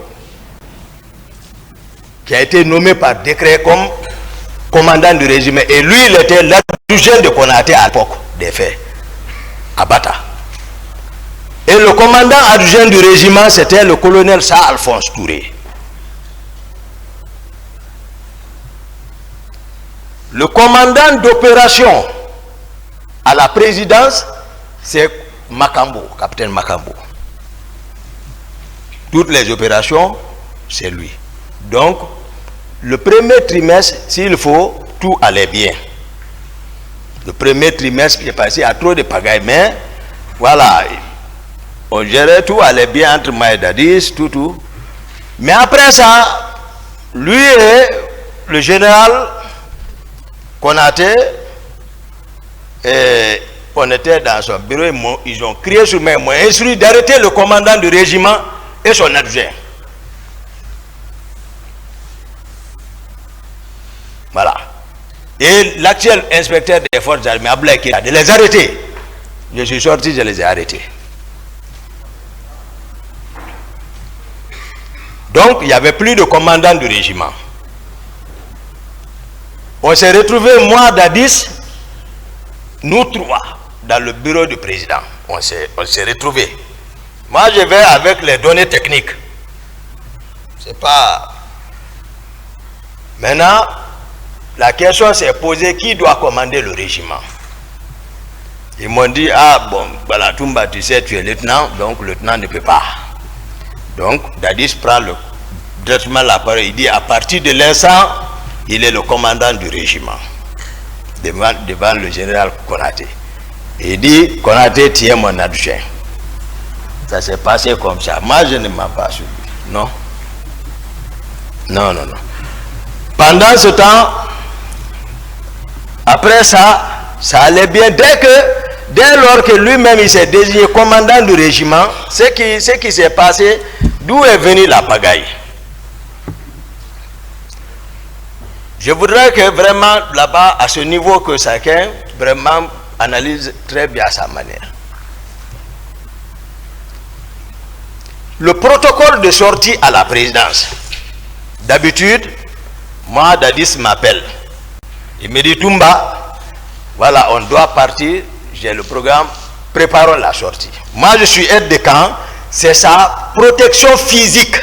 qui a été nommé par décret comme commandant du régiment. Et lui, il était l'adjudant de Konaté à l'époque des faits, à Bata. Et le commandant adjoint du régiment, c'était le colonel Sa Alphonse Touré. Le commandant d'opération à la présidence, c'est Makambo, capitaine Makambo. Toutes les opérations, c'est lui. Donc, le premier trimestre, s'il faut, tout allait bien. Le premier trimestre, j'ai passé à trop de pagaille, mais voilà, on gérait tout, allait bien entre Maïdadis, tout. Mais après ça, lui et le général Konaté, on était dans son bureau, ils ont crié sur moi, ils m'ont instruit d'arrêter le commandant du régiment et son adjoint. Voilà. Et l'actuel inspecteur des forces armées a bloqué de les arrêter. Je suis sorti, je les ai arrêtés. Donc, il n'y avait plus de commandant du régiment. On s'est retrouvés, moi, Dadis, nous trois, dans le bureau du président. On s'est retrouvés. Moi, je vais avec les données techniques. C'est pas... Maintenant, la question s'est posée, qui doit commander le régiment? Ils m'ont dit, ah bon, Balatumba, tu sais, tu es lieutenant, donc le lieutenant ne peut pas. Donc, Dadis prend directement la parole, il dit, à partir de l'instant, il est le commandant du régiment, devant le général Konaté. Il dit, Konaté, tu es mon adjoint. Ça s'est passé comme ça. Moi, je ne m'en pas suivi. Non. Non. Pendant ce temps, après ça, ça allait bien. Dès lors que lui-même il s'est désigné commandant du régiment, ce qui s'est passé, d'où est venue la pagaille? Je voudrais que vraiment là-bas, à ce niveau, que chacun vraiment analyse très bien sa manière. Le protocole de sortie à la présidence. D'habitude, moi, Dadis m'appelle. Il me dit, Toumba, voilà, on doit partir, j'ai le programme, préparons la sortie. Moi, je suis aide de camp, c'est sa protection physique.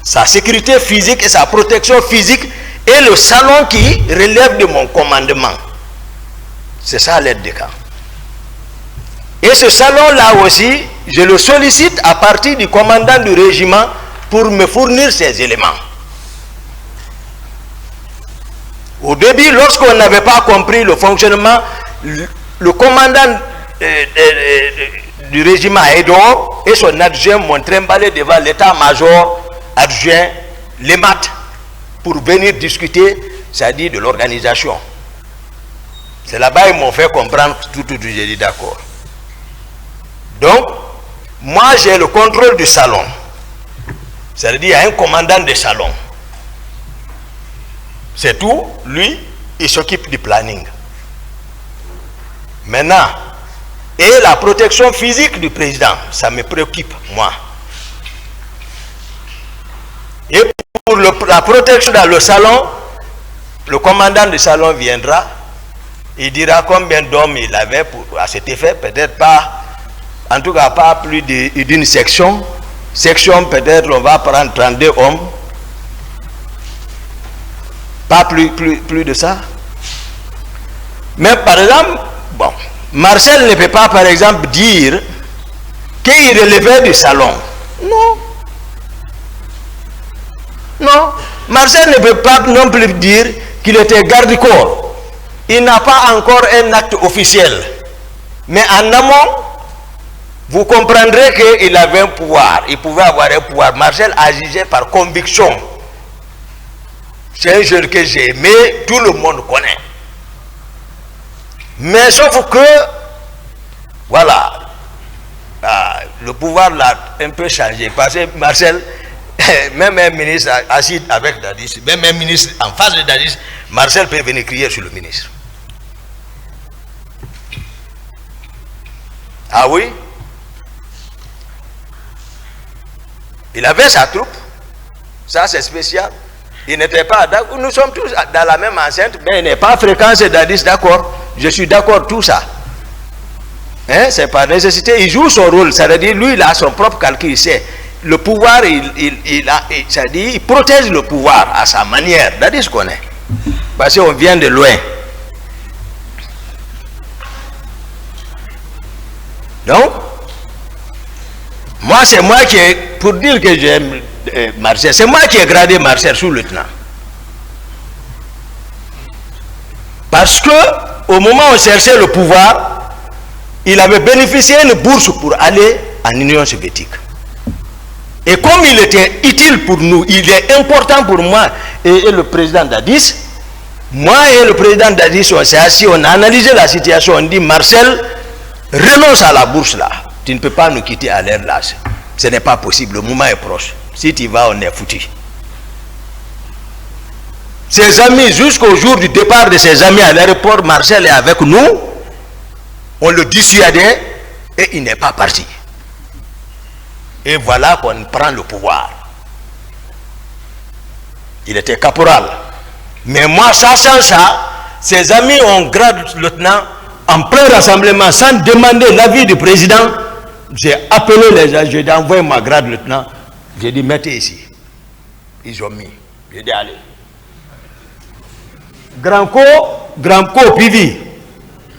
Sa sécurité physique et sa protection physique est le salon qui relève de mon commandement. C'est ça l'aide de camp. Et ce salon-là aussi, je le sollicite à partir du commandant du régiment pour me fournir ces éléments. Au début, lorsqu'on n'avait pas compris le fonctionnement, le commandant du régiment Aïdor et son adjoint m'ont trimballé devant l'état-major adjoint, l'EMAT, pour venir discuter, c'est-à-dire de l'organisation. C'est là-bas qu'ils m'ont fait comprendre tout, j'ai dit d'accord. Donc, moi j'ai le contrôle du salon. C'est-à-dire, il y a un commandant de salon. C'est tout, lui, il s'occupe du planning. Maintenant, et la protection physique du président, ça me préoccupe, moi. Et pour la protection dans le salon, le commandant du salon viendra, il dira combien d'hommes il avait à cet effet, peut-être pas, en tout cas pas plus d'une section. Section, peut-être on va prendre 32 hommes. Pas plus de ça. Mais par exemple, bon, Marcel ne peut pas par exemple dire qu'il relevait du salon. Non. Non. Marcel ne peut pas non plus dire qu'il était garde-corps. Il n'a pas encore un acte officiel. Mais en amont, vous comprendrez qu'il avait un pouvoir. Il pouvait avoir un pouvoir. Marcel agissait par conviction. C'est un jeune que j'ai aimé, tout le monde connaît. Mais sauf que, voilà, le pouvoir l'a un peu changé. Parce que Marcel, même un ministre assis avec Dadis, même un ministre en face de Dadis, Marcel peut venir crier sur le ministre. Ah oui? Il avait sa troupe. Ça, c'est spécial. Il n'était pas d'accord. Nous sommes tous dans la même enceinte, mais il n'est pas fréquent, c'est Dadis, d'accord. Je suis d'accord, tout ça. Hein? C'est par nécessité. Il joue son rôle. Ça veut dire, lui, il a son propre calcul. Il sait. Le pouvoir, ça dit, il protège le pouvoir à sa manière. Dadis connaît. Parce qu'on vient de loin. Donc, moi, c'est moi qui ai, pour dire que j'aime Marcel, c'est moi qui ai gradé Marcel sous-lieutenant. Parce que, au moment où on cherchait le pouvoir, il avait bénéficié d'une bourse pour aller en Union soviétique. Et comme il était utile pour nous, il est important pour moi et le président Dadis, moi et le président Dadis, on s'est assis, on a analysé la situation, on dit Marcel, renonce à la bourse là. Tu ne peux pas nous quitter à l'air là. Ce n'est pas possible, le moment est proche. Si tu vas, on est foutu. Ses amis, jusqu'au jour du départ de ses amis à l'aéroport, Marcel est avec nous. On le dissuadait et il n'est pas parti. Et voilà qu'on prend le pouvoir. Il était caporal. Mais moi, sachant ça, ses amis ont grade lieutenant en plein rassemblement, sans demander l'avis du président. J'ai appelé les gens, j'ai envoyé ma grade lieutenant. J'ai dit, mettez ici. Ils ont mis. J'ai dit, allez. Grand Co, Pivi.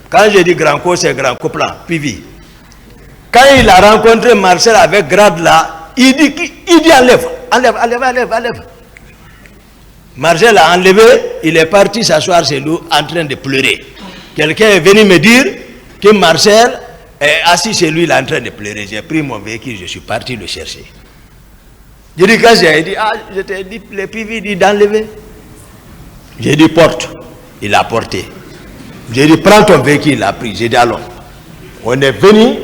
Quand j'ai dit Grand Co, c'est Grand Coplan, Pivi. Quand il a rencontré Marcel avec grade là, il dit enlève. Marcel a enlevé, il est parti s'asseoir chez nous en train de pleurer. Quelqu'un est venu me dire que Marcel est assis chez lui, il est en train de pleurer. J'ai pris mon véhicule, je suis parti le chercher. J'ai dit, quand j'ai dit, je t'ai dit, le Pivi dit d'enlever. J'ai dit, porte. Il a porté. J'ai dit, prends ton véhicule, il a pris. J'ai dit, allons. On est venu,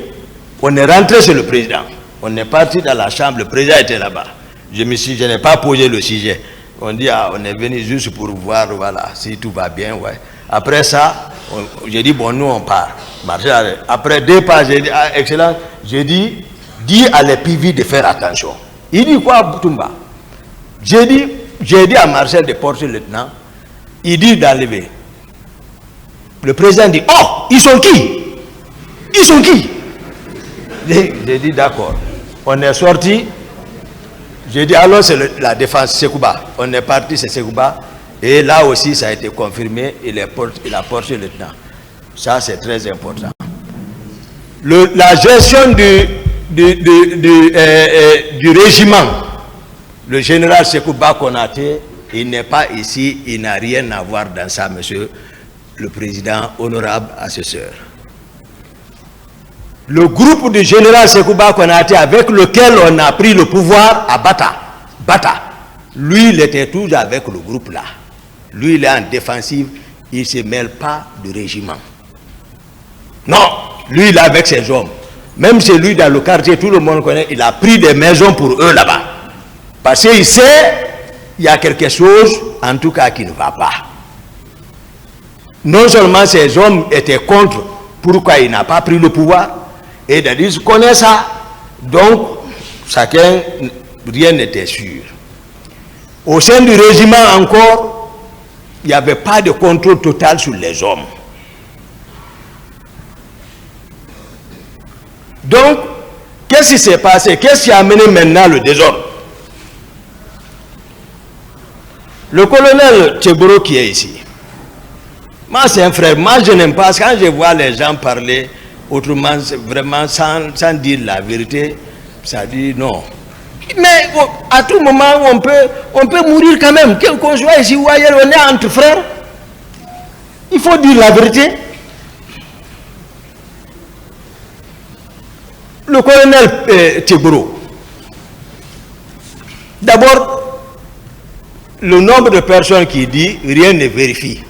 on est rentré chez le président. On est parti dans la chambre, le président était là-bas. Je n'ai pas posé le sujet. On dit, on est venu juste pour voir, voilà, si tout va bien, ouais. Après ça, j'ai dit, bon, nous on part. Après 2 pas, j'ai dit, excellent, j'ai dit, dis à les PV de faire attention. Il dit quoi, Boutoumba? J'ai dit à Marcel de porter le lieutenant, il dit d'enlever. Le président dit, oh, ils sont qui? Ils sont qui? J'ai dit d'accord. On est sorti. J'ai dit alors c'est la défense Sekouba. On est parti, c'est Sekouba. Et là aussi ça a été confirmé. Il a porté le lieutenant. Ça c'est très important. La gestion du régiment Le général Sekouba Konaté, il n'est pas ici, il n'a rien à voir dans ça, monsieur le président, honorable assesseur. Le groupe du général Sekouba Konaté avec lequel on a pris le pouvoir à Bata, lui, il était toujours avec le groupe là. Lui, il est en défensive, il ne se mêle pas du régiment. Non, lui, il est avec ses hommes. Même celui dans le quartier, tout le monde connaît, il a pris des maisons pour eux là-bas. Parce qu'il sait, il y a quelque chose, en tout cas, qui ne va pas. Non seulement ces hommes étaient contre pourquoi il n'a pas pris le pouvoir, et Dadis connaît ça, donc chacun, rien n'était sûr. Au sein du régiment encore, il n'y avait pas de contrôle total sur les hommes. Donc, qu'est-ce qui s'est passé? Qu'est-ce qui a amené maintenant le désordre? Le colonel Tcheboro qui est ici, moi c'est un frère, moi je n'aime pas, quand je vois les gens parler autrement, vraiment sans dire la vérité, ça dit non. Mais à tout moment, on peut mourir quand même, qu'on soit ici ou ailleurs, on est entre frères. Il faut dire la vérité. Le colonel Tcheboro, d'abord, le nombre de personnes qui dit rien ne vérifie.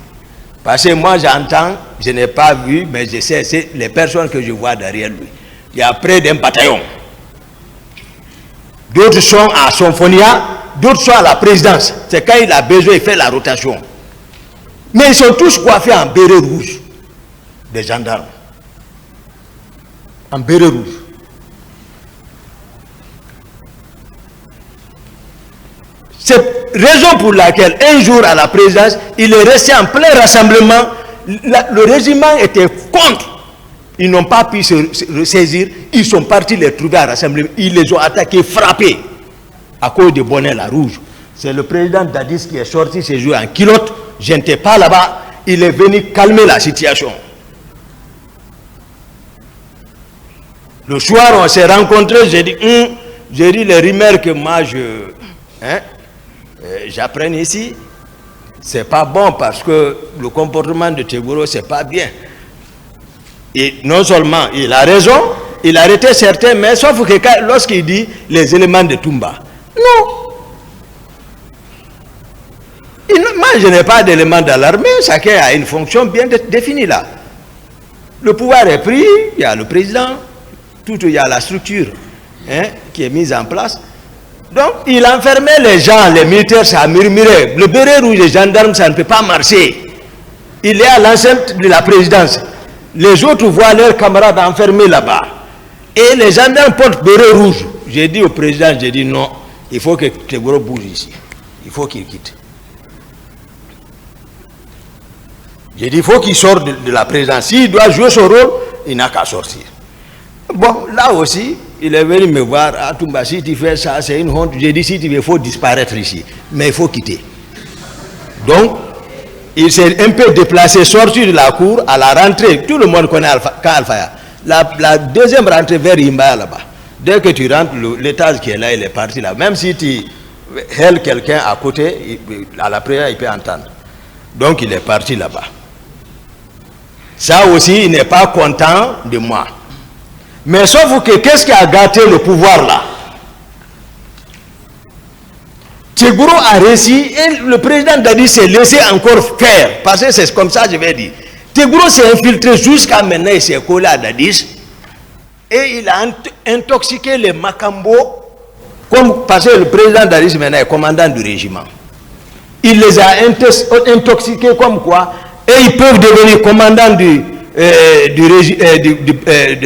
Parce que moi j'entends, je n'ai pas vu, mais je sais, c'est les personnes que je vois derrière lui. Il y a près d'un bataillon. D'autres sont à Symphonia, d'autres sont à la présidence. C'est quand il a besoin, il fait la rotation. Mais ils sont tous coiffés en béret rouge, des gendarmes. En béret rouge. C'est raison pour laquelle, un jour à la présidence, il est resté en plein rassemblement. Le régiment était contre. Ils n'ont pas pu se ressaisir. Ils sont partis les trouver à rassemblement. Ils les ont attaqués, frappés. À cause de bonnet la rouge. C'est le président Dadis qui est sorti ce jour en culotte. Je n'étais pas là-bas. Il est venu calmer la situation. Le soir, on s'est rencontrés. J'ai dit les rumeurs que moi j'apprends ici, c'est pas bon parce que le comportement de Tcheboro, c'est pas bien. Et non seulement il a raison, il a arrêté certains, mais sauf que lorsqu'il dit les éléments de Toumba, non. Moi, je n'ai pas d'éléments dans l'armée, chacun a une fonction bien définie là. Le pouvoir est pris, il y a le président, il y a la structure qui est mise en place. Donc, il enfermait les gens, les militaires, ça murmurait. Le béret rouge, les gendarmes, ça ne peut pas marcher. Il est à l'enceinte de la présidence. Les autres voient leurs camarades enfermés là-bas. Et les gendarmes portent béret rouge. J'ai dit au président, j'ai dit non, il faut que Tcheboro bouge ici. Il faut qu'il quitte. J'ai dit, il faut qu'il sorte de la présidence. S'il doit jouer son rôle, il n'a qu'à sortir. Bon, là aussi, il est venu me voir, à Toumba, si tu fais ça, c'est une honte. J'ai dit, si tu veux, il faut disparaître ici. Mais il faut quitter. Donc, il s'est un peu déplacé, sorti de la cour, à la rentrée. Tout le monde connaît Alfaya. La deuxième rentrée vers Imba, là-bas. Dès que tu rentres, l'étage qui est là, il est parti là. Même si tu hèles quelqu'un à côté, à la prière, il peut entendre. Donc, il est parti là-bas. Ça aussi, il n'est pas content de moi. Mais sauf que, qu'est-ce qui a gâté le pouvoir là? Tcheboro a réussi et le président Dadis s'est laissé encore faire. Parce que c'est comme ça, je vais dire. Tcheboro s'est infiltré jusqu'à maintenant, il s'est collé à Dadis. Et il a intoxiqué les Makambo. Parce que le président Dadis maintenant est commandant du régiment. Il les a intoxiqués comme quoi. Et ils peuvent devenir commandants de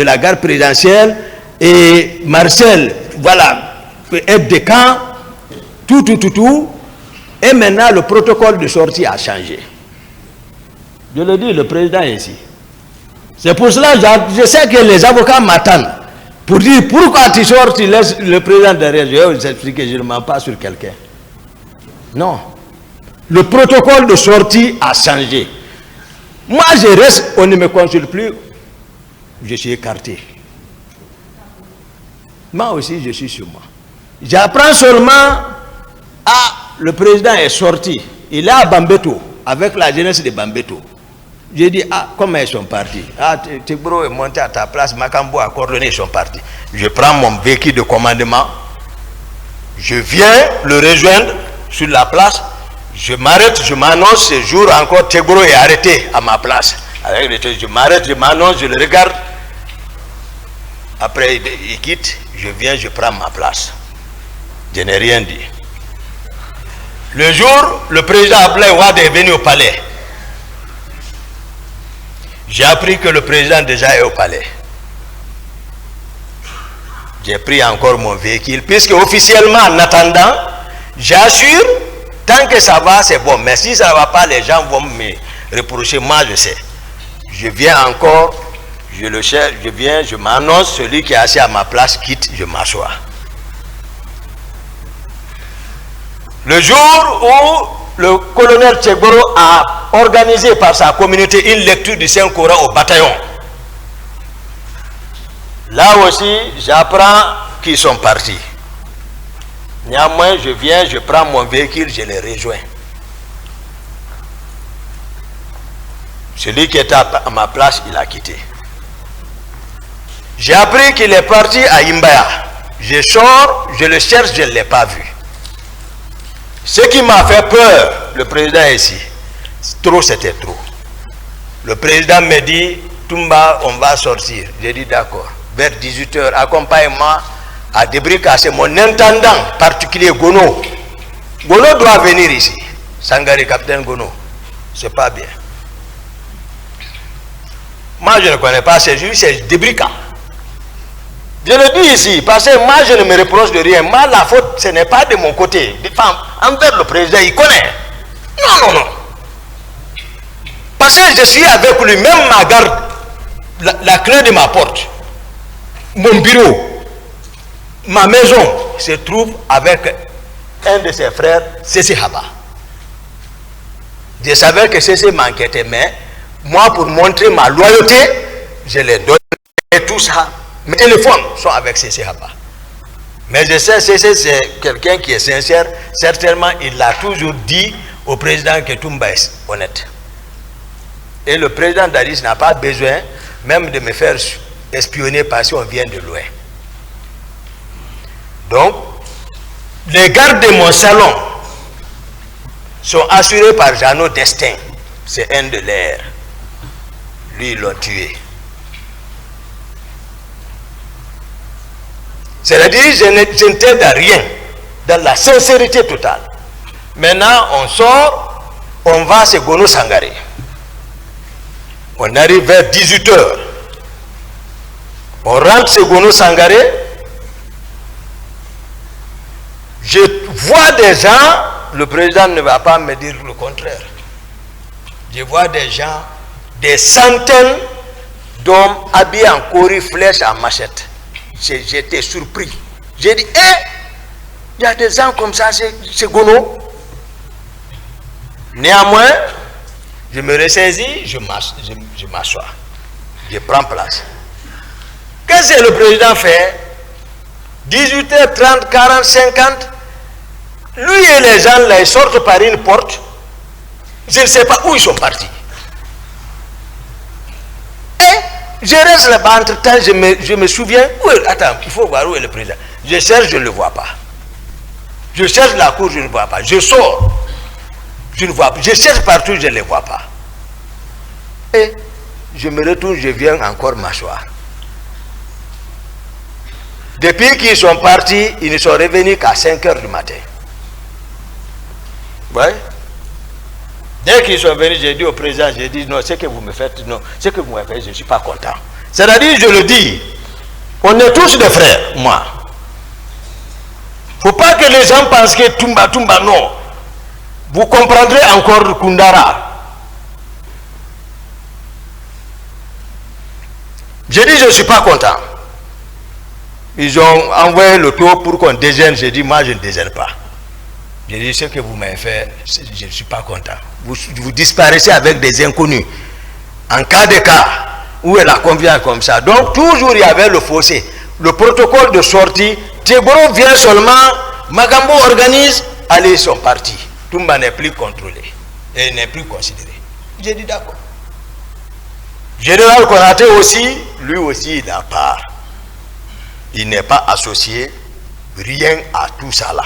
la garde présidentielle. Et Marcel, voilà, peut être des camps. Tout. Et maintenant, le protocole de sortie a changé. Je le dis, le président est ici. C'est pour cela que je sais que les avocats m'attendent. Pour dire, pourquoi tu sors, tu laisses le président derrière. Je vais vous expliquer, je ne mens pas sur quelqu'un. Non. Le protocole de sortie a changé. Moi, je reste, on ne me consulte plus. Je suis écarté. Moi aussi, je suis sur moi. J'apprends seulement Ah, le président est sorti. Il est à Bambeto, avec la jeunesse de Bambeto. J'ai dit, ah, comment ils sont partis? Ah, Tegboro est monté à ta place, Makambo a coordonné, ils sont partis. Je prends mon véhicule de commandement, je viens le rejoindre sur la place, je m'arrête, je m'annonce, ce jour encore, Tegboro est arrêté à ma place. Je m'arrête, je m'annonce, je le regarde. Après, il quitte, je viens, je prends ma place. Je n'ai rien dit. Le jour, le président Abdoulaye Wade est venu au palais. J'ai appris que le président déjà est au palais. J'ai pris encore mon véhicule, puisque officiellement, en attendant, j'assure, tant que ça va, c'est bon. Mais si ça ne va pas, les gens vont me reprocher. Moi, je sais. Je viens encore, je le cherche, je viens, je m'annonce, celui qui est assis à ma place quitte, je m'assois. Le jour où le colonel Tegboro a organisé par sa communauté une lecture du Saint-Coran au bataillon, là aussi, j'apprends qu'ils sont partis. Néanmoins, je viens, je prends mon véhicule, je les rejoins. Celui qui était à ma place, il a quitté. J'ai appris qu'il est parti à Imbaya. Je sors, je le cherche, je ne l'ai pas vu. Ce qui m'a fait peur, le président ici, trop c'était trop. Le président me dit, Toumba, on va sortir. J'ai dit d'accord. Vers 18h, accompagne-moi à Debrika, c'est mon intendant particulier, Gono. Gono doit venir ici. Sangari, capitaine Gono. C'est pas bien. Moi, je ne connais pas ces juifs, c'est Debrika. Je le dis ici, parce que moi, je ne me reproche de rien. Moi, la faute, ce n'est pas de mon côté. Envers le président, il connaît. Non, non, non. Parce que je suis avec lui, même ma garde, la clé de ma porte, mon bureau, ma maison se trouve avec un de ses frères, Cécé Haba. Je savais que Cécé m'enquêtait, mais moi, pour montrer ma loyauté, je les donne tout ça. Mes téléphones sont avec Cécé Haba. Mais je sais, Cécé, c'est quelqu'un qui est sincère. Certainement, il l'a toujours dit au président que Toumba est honnête. Et le président Dadis n'a pas besoin même de me faire espionner parce qu'on vient de loin. Donc, les gardes de mon salon sont assurés par Jeannot Destin. C'est un de leurs. Lui, ils l'ont tué. C'est-à-dire, je ne t'aide à rien, dans la sincérité totale. Maintenant, on sort, on va à Gono Sangaré. On arrive vers 18h. On rentre à Gono Sangaré. Je vois des gens, le président ne va pas me dire le contraire. Je vois des gens, des centaines d'hommes habillés en cori, flèches, en machette. J'étais surpris. J'ai dit, il y a des gens comme ça, c'est Gono. Néanmoins, je me ressaisis, je m'assois. Je prends place. Qu'est-ce que le président fait? 18h30, 40, 50. Lui et les gens là, ils sortent par une porte. Je ne sais pas où ils sont partis. Je reste là-bas, entre-temps, je me souviens, attends, il faut voir où est le président. Je cherche, je ne le vois pas. Je cherche la cour, je ne le vois pas. Je sors, je ne vois pas. Je cherche partout, je ne le vois pas. Et je me retourne, je viens encore m'asseoir. Depuis qu'ils sont partis, ils ne sont revenus qu'à 5h du matin. Oui. Dès qu'ils sont venus, j'ai dit au président, j'ai dit non, ce que vous me faites, non, ce que vous me faites, je ne suis pas content. C'est-à-dire, je le dis, on est tous des frères, moi. Il ne faut pas que les gens pensent que Toumba, non. Vous comprendrez encore Koundara. J'ai dit, je ne suis pas content. Ils ont envoyé le tour pour qu'on déjeune. J'ai dit, moi, je ne déjeune pas. J'ai dit, ce que vous m'avez fait, je ne suis pas content. Vous disparaissez avec des inconnus. En cas de cas, où elle a confiance comme ça. Donc, toujours, il y avait le fossé. Le protocole de sortie, Tegboro vient seulement, Magambo organise, aller son parti. Toumba n'est plus contrôlé et n'est plus considéré. J'ai dit d'accord. Général Konaté aussi, lui aussi, il a part. Il n'est pas associé rien à tout ça là.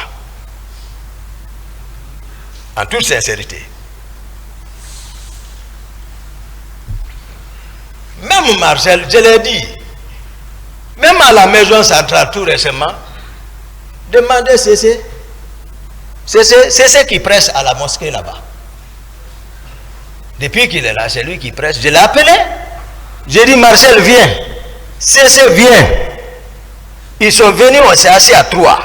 En toute sincérité. Même Marcel, je l'ai dit, même à la maison centrale tout récemment, demandez CC. C'est qui presse à la mosquée là-bas. Depuis qu'il est là, c'est lui qui presse. Je l'ai appelé. J'ai dit, Marcel, viens. CC, viens. Ils sont venus, on s'est assis à 3.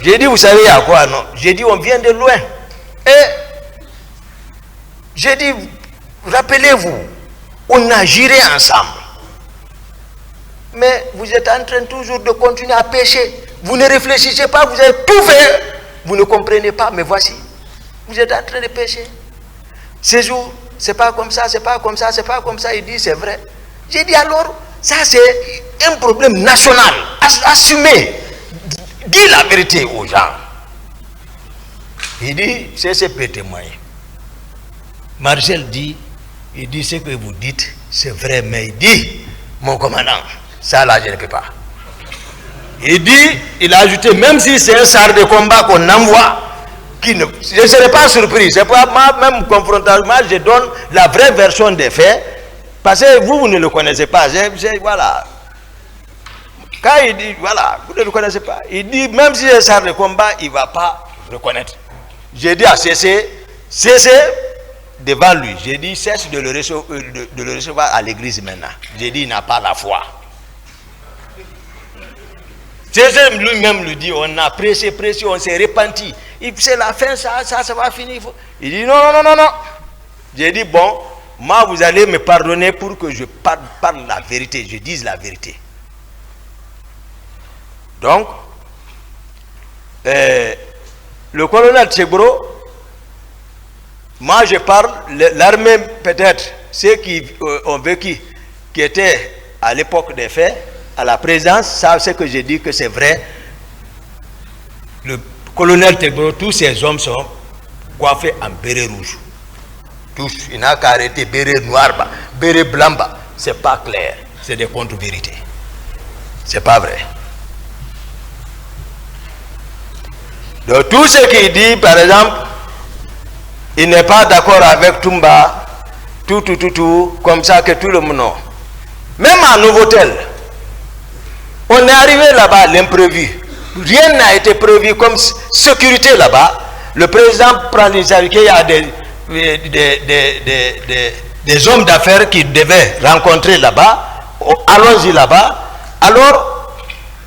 J'ai dit, vous savez à quoi? Non. J'ai dit, on vient de loin. Et j'ai dit, rappelez-vous, on a géré ensemble. Mais vous êtes en train toujours de continuer à pécher. Vous ne réfléchissez pas, vous avez tout fait. Vous ne comprenez pas, mais voici. Vous êtes en train de pécher. Ces jours, c'est pas comme ça, c'est pas comme ça, c'est pas comme ça. Il dit, c'est vrai. J'ai dit, alors, ça c'est un problème national. Assumez. Dis la vérité aux gens. Il dit, c'est peut témoigner. Marcel dit, il dit, ce que vous dites, c'est vrai, mais il dit, mon commandant, ça là, je ne peux pas. Il dit, il a ajouté, même si c'est un char de combat qu'on envoie, je ne serai pas surpris. C'est pas même confrontation, je donne la vraie version des faits, parce que vous ne le connaissez pas. Voilà. Quand il dit, voilà, vous ne le connaissez pas, il dit, même si c'est un char de combat, il ne va pas reconnaître. J'ai dit à CC devant lui, j'ai dit, cesse de le recevoir à l'église maintenant. J'ai dit, il n'a pas la foi. CC lui-même lui dit, on a pressé, on s'est repenti. C'est la fin, ça va finir. Il dit, non. J'ai dit, bon, moi, vous allez me pardonner pour que je parle la vérité, je dise la vérité. Donc, le colonel Tchegbro, moi je parle, l'armée peut-être, ceux qui ont vécu, qui étaient à l'époque des faits, à la présence, savent ce que j'ai dit que c'est vrai. Le colonel Tchegbro, tous ces hommes sont coiffés en béret rouge. Tous, il n'a qu'à arrêter béret noir, béret blanc, c'est pas clair, c'est des contre-vérités. C'est pas vrai. Donc tout ce qu'il dit, par exemple, il n'est pas d'accord avec Toumba, tout, comme ça que tout le monde. Non. Même à Novotel, on est arrivé là-bas à l'imprévu. Rien n'a été prévu comme sécurité là-bas. Le président prend l'initiative, il y a des hommes d'affaires qui devaient rencontrer là-bas. Allons-y là-bas. Alors,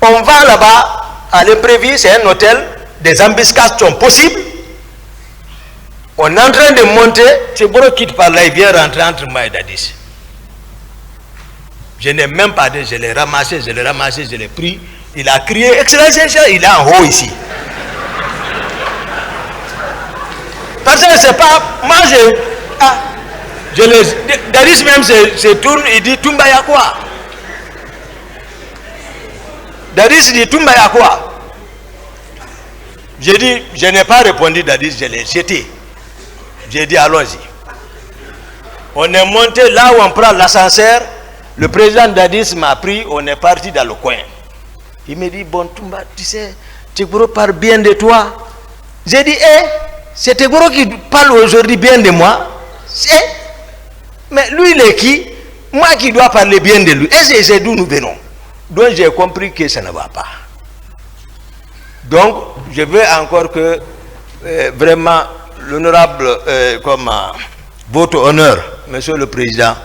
on va là-bas à l'imprévu, c'est un hôtel. Des embuscades sont possibles. On est en train de monter. C'est bon, quitte par là, il vient rentrer entre moi et Dadis. Je n'ai même pas dit, je l'ai ramassé, je l'ai pris. Il a crié, Excellence, il est en haut ici. Parce que c'est pas. Moi, Dadis même se tourne, il dit Toumba y'a quoi? Dadis dit Toumba y'a quoi? J'ai dit, je n'ai pas répondu, Dadis, je l'ai jeté. J'ai dit, allons-y. On est monté là où on prend l'ascenseur. Le président Dadis m'a pris, on est parti dans le coin. Il me dit, bon, Toumba, tu sais, Tchegbro parle bien de toi. J'ai dit, c'est Tchegbro qui parle aujourd'hui bien de moi. Mais lui, il est qui? Moi qui dois parler bien de lui. Et c'est d'où nous venons. Donc j'ai compris que ça ne va pas. Donc, je veux encore que vraiment l'honorable, comme votre honneur, monsieur le président,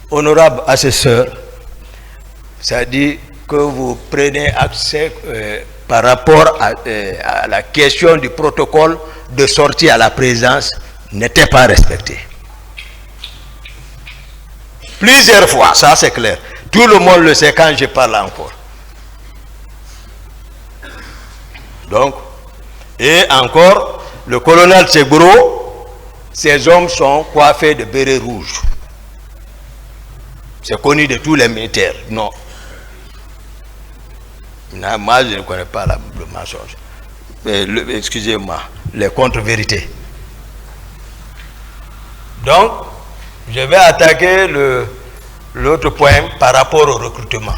honorable assesseur, ça dit que vous prenez accès par rapport à la question du protocole de sortie à la présence n'était pas respecté. Plusieurs fois, ça c'est clair. Tout le monde le sait quand je parle encore. Donc, et encore, le colonel Tchegbro, ces hommes sont coiffés de bérets rouges. C'est connu de tous les militaires. Non. Moi, je ne connais pas le mensonge. excusez-moi, les contre-vérités. Donc, je vais attaquer l'autre point par rapport au recrutement.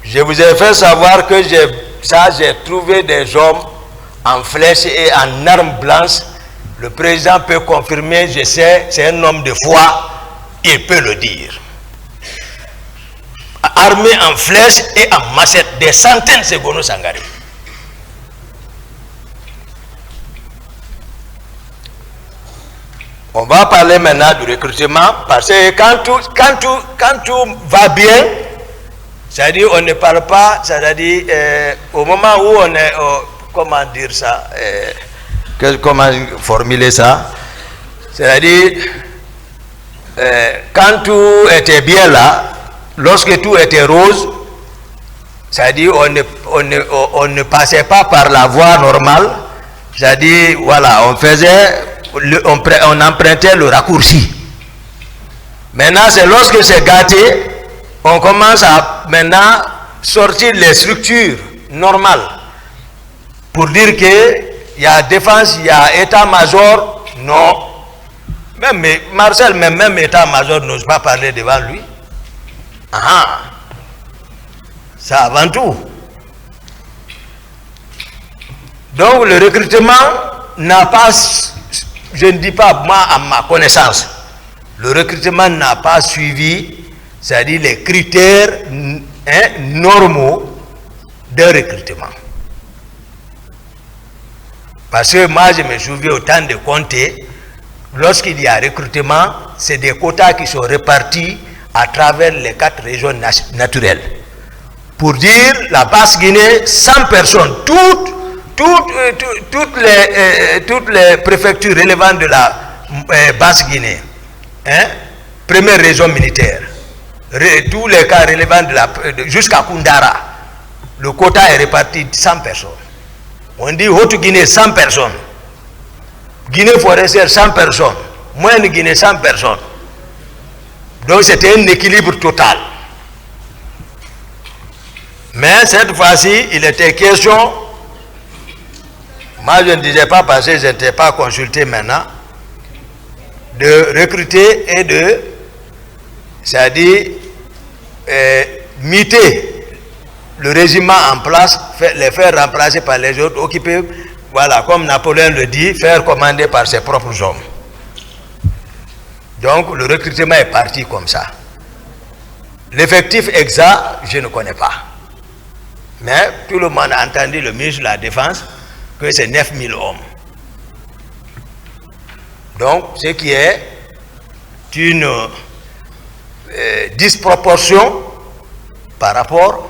Je vous ai fait savoir que j'ai trouvé des hommes en flèche et en armes blanches. Le président peut confirmer, je sais, c'est un homme de foi, il peut le dire. Armé en flèche et en machette, des centaines de Ségono Sangaré. On va parler maintenant du recrutement, parce que quand tout va bien, c'est-à-dire on ne parle pas, c'est-à-dire au moment où on est, comment dire ça, comment formuler ça, c'est-à-dire quand tout était bien là, lorsque tout était rose, c'est-à-dire on ne passait pas par la voie normale, c'est-à-dire voilà, on empruntait le raccourci. Maintenant, c'est lorsque c'est gâté, on commence à maintenant sortir les structures normales pour dire que il y a défense, il y a état-major. Non. Même Marcel, même état-major n'ose pas parler devant lui. Ah, ça avant tout. Donc le recrutement n'a pas, je ne dis pas moi à ma connaissance, le recrutement n'a pas suivi, c'est-à-dire les critères normaux de recrutement. Parce que moi je me souviens au temps de Comté, lorsqu'il y a recrutement, c'est des quotas qui sont répartis à travers les 4 régions naturelles. Pour dire, la Basse-Guinée, 100 personnes, toutes les préfectures relevantes de la Basse-Guinée, première région militaire, tous les cas relevant jusqu'à Koundara, le quota est réparti de 100 personnes. On dit Haute-Guinée, 100 personnes. Guinée forestière, 100 personnes. Moyenne Guinée, 100 personnes. Donc c'était un équilibre total. Mais cette fois-ci, il était question, moi je ne disais pas parce que je n'étais pas consulté maintenant, de recruter et de, c'est-à-dire, muter le régiment en place, les faire remplacer par les autres, occuper, voilà, comme Napoléon le dit, faire commander par ses propres hommes. Donc le recrutement est parti comme ça. L'effectif exact, je ne connais pas. Mais tout le monde a entendu le ministre de la Défense que c'est 9000 hommes. Donc ce qui est une disproportion par rapport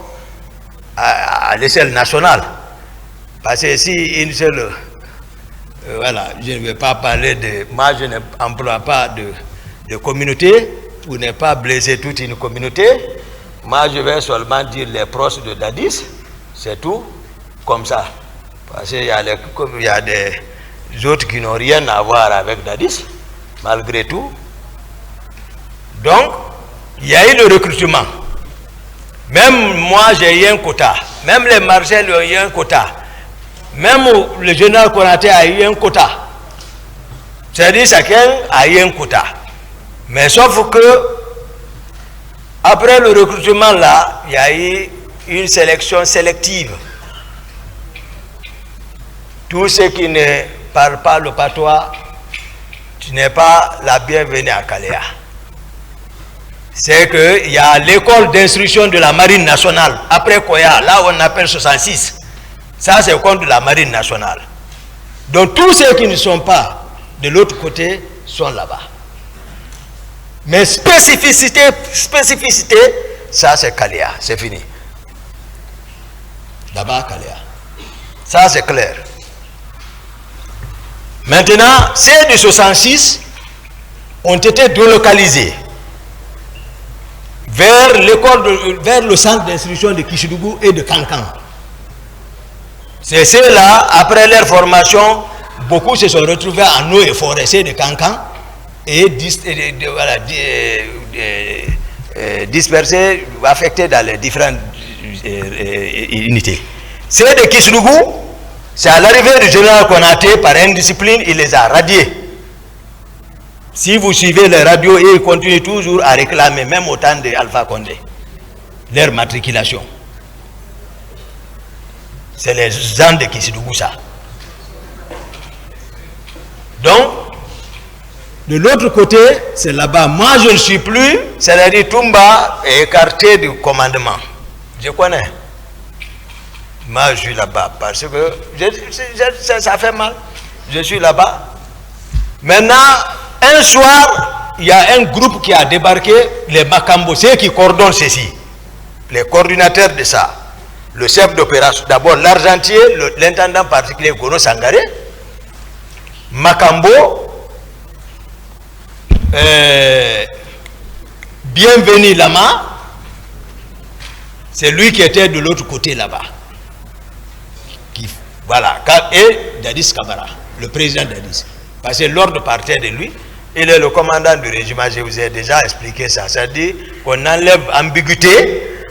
à l'échelle nationale. Parce que si une seule, voilà, je ne vais pas parler de, moi je n'emploie pas de communauté pour ne pas blesser toute une communauté. Moi je vais seulement dire les proches de Dadis, c'est tout, comme ça. Parce qu'il y a des autres qui n'ont rien à voir avec Dadis, malgré tout. Donc, il y a eu le recrutement. Même moi, j'ai eu un quota. Même les Marcel ont eu un quota. Même le général Konaté a eu un quota. C'est-à-dire chacun a eu un quota. Mais sauf que, après le recrutement là, il y a eu une sélection sélective. Tous ceux qui ne parlent pas le patois, tu n'es pas la bienvenue à Kaléa. C'est qu'il y a l'école d'instruction de la marine nationale, après Koya, là où on appelle 66. Ça, c'est le compte de la marine nationale. Donc, tous ceux qui ne sont pas de l'autre côté sont là-bas. Mais spécificité, ça, c'est Kaléa, c'est fini. Là-bas, Kaléa. Ça, c'est clair. Maintenant, ceux de 66 ont été délocalisés vers le centre d'instruction de Kishidougou et de Kankan. C'est ceux-là, après leur formation, beaucoup se sont retrouvés en eau et forestier de Kankan et dispersés, affectés dans les différentes unités. C'est de Kissoudou, c'est à l'arrivée du général Konaté, par indiscipline, il les a radiés. Si vous suivez les radios, ils continuent toujours à réclamer, même au temps d'Alpha Condé, leur matriculation. C'est les gens de Kissoudou, ça. Donc, de l'autre côté, c'est là-bas. Moi, je ne suis plus, c'est-à-dire Toumba est écarté du commandement. Je connais. Moi, je suis là-bas parce que ça fait mal. Je suis là-bas. Maintenant, un soir, il y a un groupe qui a débarqué, les Makambo, ceux qui coordonnent ceci, les coordinateurs de ça, le chef d'opération, d'abord l'argentier, l'intendant particulier Gono Sangaré, Makambo, Bienvenu Lama, c'est lui qui était de l'autre côté là-bas. Voilà, et Dadis Kabara, le président Dadis. Parce que l'ordre partait de lui, il est le commandant du régiment, je vous ai déjà expliqué ça. C'est-à-dire qu'on enlève ambiguïté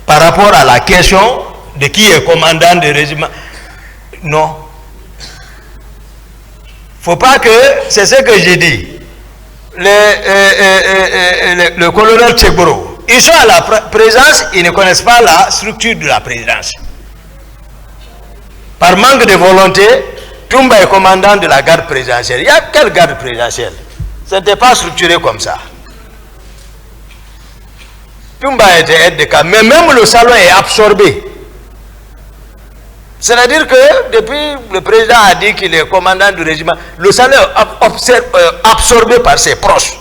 par rapport à la question de qui est commandant du régiment. Non. Faut pas que, c'est ce que j'ai dit, le colonel Tcheboro, ils sont à la présidence, ils ne connaissent pas la structure de la présidence. Par manque de volonté, Toumba est commandant de la garde présidentielle. Il y a quelle garde présidentielle? Ce n'était pas structuré comme ça. Toumba était aide de camp, mais même le salon est absorbé. C'est-à-dire que depuis le président a dit qu'il est commandant du régiment, le salon est absorbé par ses proches.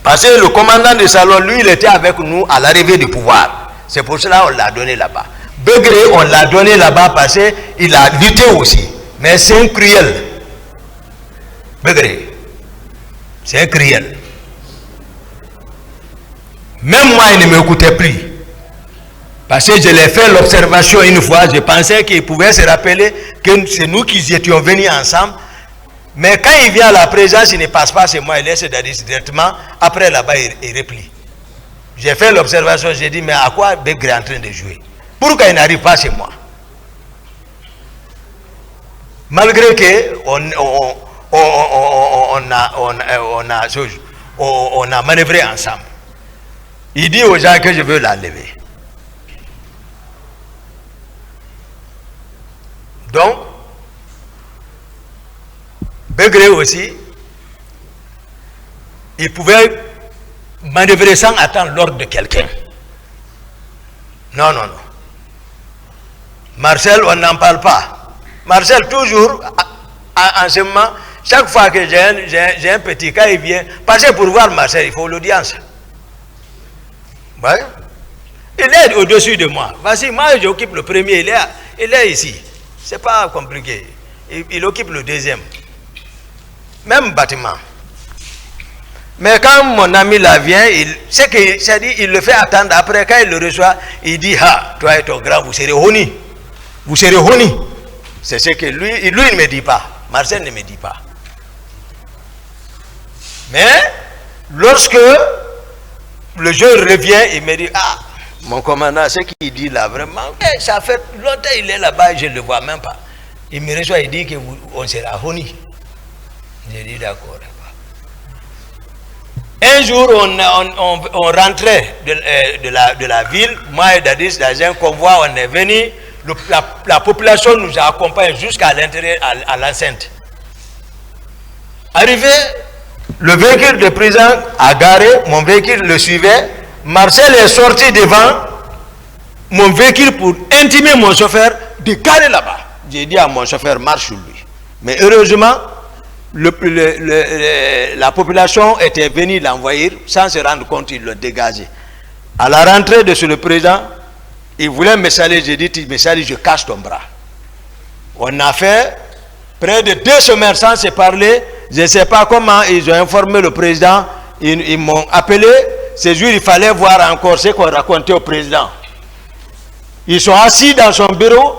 Parce que le commandant du salon, lui, il était avec nous à l'arrivée du pouvoir. C'est pour cela qu'on l'a donné là-bas. Begré, on l'a donné là-bas parce qu'il a lutté aussi. Mais c'est un cruel. Begré. C'est un cruel. Même moi, il ne m'écoutait plus. Parce que je l'ai fait l'observation une fois, je pensais qu'il pouvait se rappeler que c'est nous qui étions venus ensemble. Mais quand il vient à la présence, il ne passe pas chez moi, il laisse Dadis directement. Après là-bas, il replie. J'ai fait l'observation, j'ai dit, mais à quoi Begré est en train de jouer? Pourquoi il n'arrive pas chez moi? Malgré que on a manœuvré ensemble. Il dit aux gens que je veux l'enlever. Donc, Begré aussi, il pouvait manœuvrer sans attendre l'ordre de quelqu'un. Non, non, non. Marcel, on n'en parle pas. Marcel, toujours, en ce moment, chaque fois que j'ai un petit cas, il vient. Parce que pour voir Marcel, il faut l'audience. Ouais. Il est au-dessus de moi. Voici, moi, j'occupe le premier, il est ici. C'est pas compliqué. Il occupe le deuxième. Même bâtiment. Mais quand mon ami là vient, il le fait attendre. Après, quand il le reçoit, il dit, ah, toi et ton grand, vous serez honnis. Vous serez honnis. C'est ce que lui, il ne me dit pas. Marcel ne me dit pas. Mais, lorsque le jeune revient, il me dit, ah, mon commandant, ce qu'il dit là, vraiment, ça fait longtemps qu'il est là-bas, je ne le vois même pas. Il me reçoit, il dit qu'on sera honnis. J'ai dit d'accord. Un jour, on rentrait de la ville, moi et Dadis, dans un convoi, on est venu, la population nous a accompagnés jusqu'à l'intérieur, à l'enceinte. Arrivé, le véhicule de prison a garé, mon véhicule le suivait, Marcel est sorti devant mon véhicule pour intimer mon chauffeur de garer là-bas. J'ai dit à mon chauffeur, marche sur lui. Mais heureusement, la population était venue l'envoyer, sans se rendre compte, il le dégageait. À la rentrée de le président, il voulait me saluer, j'ai dit, tu me salues, je cache ton bras. On a fait près de 2 semaines sans se parler, je ne sais pas comment ils ont informé le président, ils m'ont appelé, ce jour il fallait voir encore ce qu'on racontait au président. Ils sont assis dans son bureau,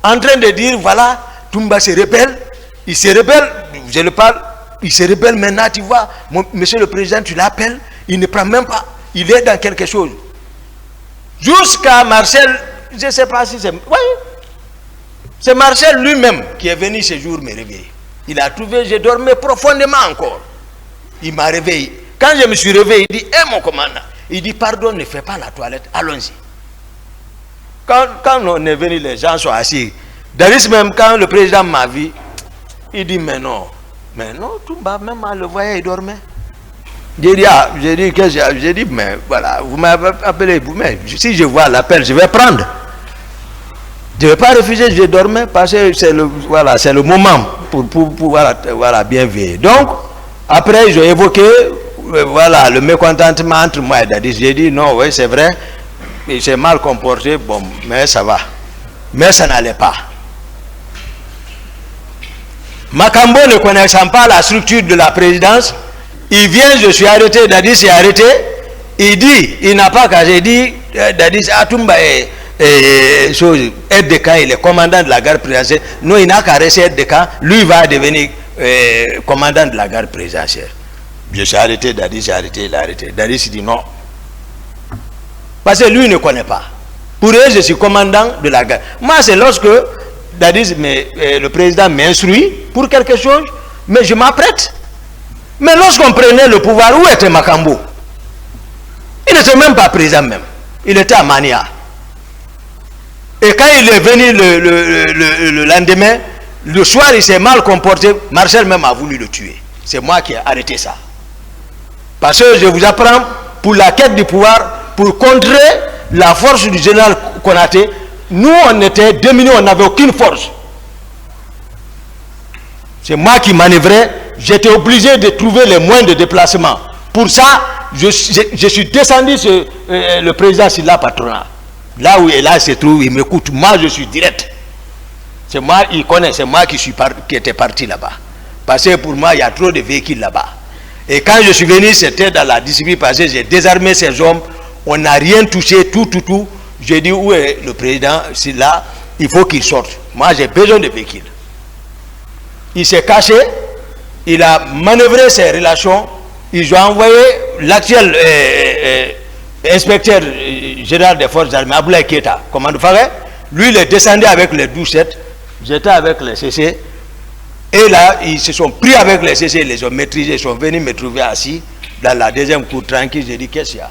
en train de dire, voilà, Toumba se rebelle, il se rebelle, je le parle, il se rebelle maintenant, tu vois, monsieur le président, tu l'appelles, il ne prend même pas, il est dans quelque chose. Jusqu'à Marcel, je ne sais pas si c'est... Oui, c'est Marcel lui-même qui est venu ce jour me réveiller. Il a trouvé, j'ai dormi profondément encore. Il m'a réveillé. Quand je me suis réveillé, il dit, mon commandant, il dit, pardon, ne fais pas la toilette, allons-y. Quand on est venu, les gens sont assis. Dadis même, quand le président m'a vu, il dit, mais non, tout bas, même le voyait, il dormait. J'ai dit, mais voilà, vous m'avez appelé, mais si je vois l'appel, je vais prendre. Je ne vais pas refuser, je dormais parce que c'est le moment pour pouvoir bien veiller. Donc, après, j'ai évoqué le mécontentement entre moi et Dadis. J'ai dit, non, oui, c'est vrai, il s'est mal comporté, bon, mais ça va. Mais ça n'allait pas. Makambo, ne connaissant pas la structure de la présidence, il vient, je suis arrêté, Dadis est arrêté, il dit, il n'a pas qu'à, j'ai dit, Dadis Atumba est aide de camp, il est commandant de la garde présidentielle. Non, il n'a qu'à rester aide de camp, lui va devenir commandant de la garde présidentielle. Je suis arrêté, Dadis est arrêté, il est arrêté. Dadis dit non. Parce que lui il ne connaît pas. Pour eux, je suis commandant de la garde. Moi, c'est lorsque Dadis, le président m'instruit pour quelque chose, mais je m'apprête. Mais lorsqu'on prenait le pouvoir, où était Makambo? Il n'était même pas président même. Il était à Mania. Et quand il est venu le lendemain, le soir, il s'est mal comporté. Marcel même a voulu le tuer. C'est moi qui ai arrêté ça. Parce que je vous apprends, pour la quête du pouvoir, pour contrer la force du général Konaté, nous, on était dominés, on n'avait aucune force. C'est moi qui manœuvrais. J'étais obligé de trouver les moyens de déplacement. Pour ça, je suis descendu sur le président Silla Patronat. Là où il se trouve, il m'écoute. Moi, je suis direct. C'est moi, il connaît, c'est moi qui était parti là-bas. Parce que pour moi, il y a trop de véhicules là-bas. Et quand je suis venu, c'était dans la discipline, parce que j'ai désarmé ces hommes. On n'a rien touché, tout. J'ai dit, où est le président? C'est là, il faut qu'il sorte. Moi, j'ai besoin de véhicules. Il s'est caché, il a manœuvré ses relations, ils ont envoyé l'actuel inspecteur général des forces armées, Aboulaye Keita, commandant Faré. Lui, il est descendu avec les 12-7, j'étais avec les CC, et là, ils se sont pris avec les CC, ils les ont maîtrisés, ils sont venus me trouver assis dans la deuxième cour tranquille. J'ai dit, qu'est-ce qu'il y a?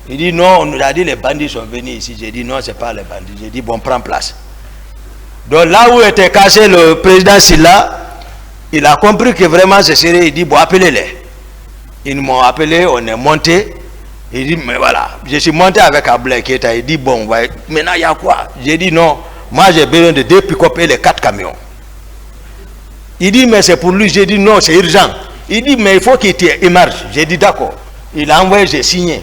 Il dit, non, on nous a dit les bandits sont venus ici. J'ai dit, non, ce n'est pas les bandits. J'ai dit, bon, prends place. Donc là où était caché le président Silla, il a compris que vraiment ce serait, il dit, bon, appelez-les. Ils m'ont appelé, on est monté. Il dit, mais voilà, je suis monté avec Aboulaye Keita. Il dit, bon, maintenant il y a quoi? J'ai dit, non, moi j'ai besoin de 2 pick-up et les 4 camions. Il dit, mais c'est pour lui. J'ai dit, non, c'est urgent. Il dit, mais il faut qu'il émerge. J'ai dit, d'accord. Il a envoyé, j'ai signé.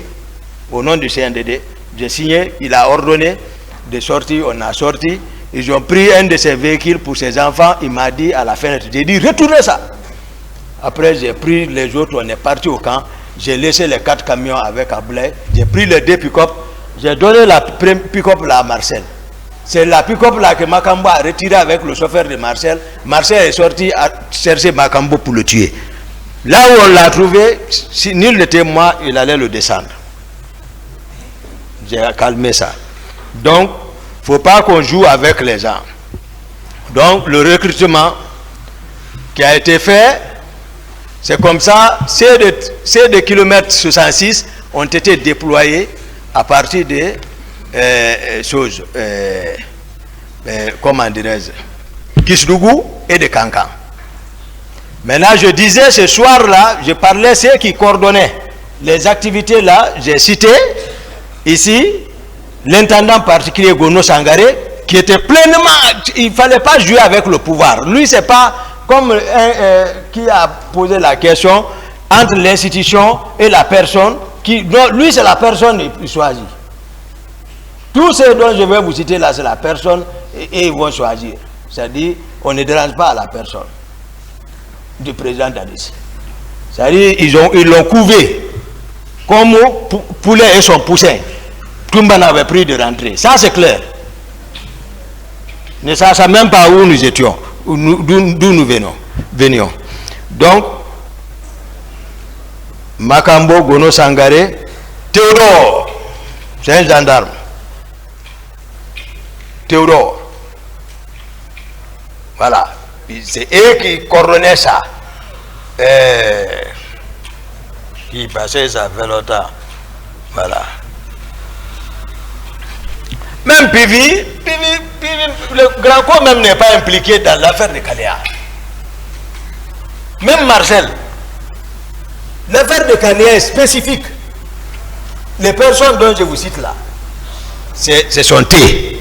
Au nom du CNDD, j'ai signé, il a ordonné de sortir, on a sorti. Ils ont pris un de ses véhicules pour ses enfants. Il m'a dit à la fenêtre, j'ai dit, retournez ça. Après, j'ai pris les autres, on est parti au camp. J'ai laissé les 4 camions avec Aboulaye. J'ai pris les 2 pick-up. J'ai donné la pick-up là à Marcel. C'est la pick-up là que Makambo a retiré avec le chauffeur de Marcel. Marcel est sorti à chercher Makambo pour le tuer. Là où on l'a trouvé, si nul n'était moi, il allait le descendre. J'ai calmé ça. Donc, il ne faut pas qu'on joue avec les gens. Donc, le recrutement qui a été fait, c'est comme ça, ces de kilomètres 66 ont été déployés à partir de choses, comment dirais-je, Kisdougou et de Kankan. Maintenant, je disais ce soir-là, je parlais ceux qui coordonnaient les activités là, j'ai cité ici l'intendant particulier Gono Sangaré, qui était pleinement, il ne fallait pas jouer avec le pouvoir. Lui, c'est pas comme qui a posé la question entre l'institution et la personne. Lui, c'est la personne qui choisit. Tout ce dont je vais vous citer là, c'est la personne et ils vont choisir. C'est-à-dire, on ne dérange pas à la personne du président Dadis. C'est-à-dire, ils l'ont couvé comme poulet et son poussin. Toumba n'avait pris de rentrée. Ça, c'est clair. Ne sachant même pas où nous étions, d'où nous venions. Donc, Makambo, Gono Sangaré, Théodore, c'est un gendarme. Théodore. Voilà. C'est eux qui coordonnaient ça. Qui passaient, ça fait longtemps. Voilà. Même Pivi, le grand corps même n'est pas impliqué dans l'affaire de Kaléa. Même Marcel. L'affaire de Kaléa est spécifique. Les personnes dont je vous cite là, c'est son thé.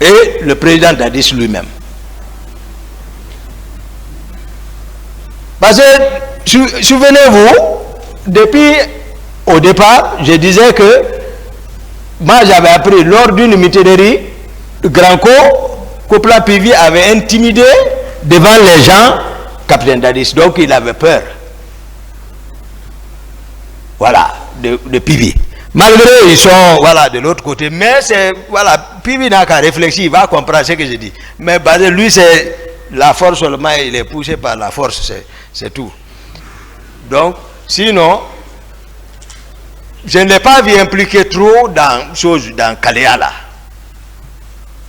Et le président Dadis lui-même. Parce que, souvenez-vous, depuis au départ, je disais que moi j'avais appris lors d'une mutinerie, Granco, Copla Pivi avait intimidé devant les gens Capitaine Dadis, donc il avait peur. Voilà, de Pivi. Malgré ils sont voilà, de l'autre côté, mais c'est voilà, Pivi n'a qu'à réfléchir, il va comprendre ce que je dis. Mais lui, c'est la force seulement, il est poussé par la force, c'est tout. Donc, sinon, je ne l'ai pas vu impliquer trop dans Kaléa là.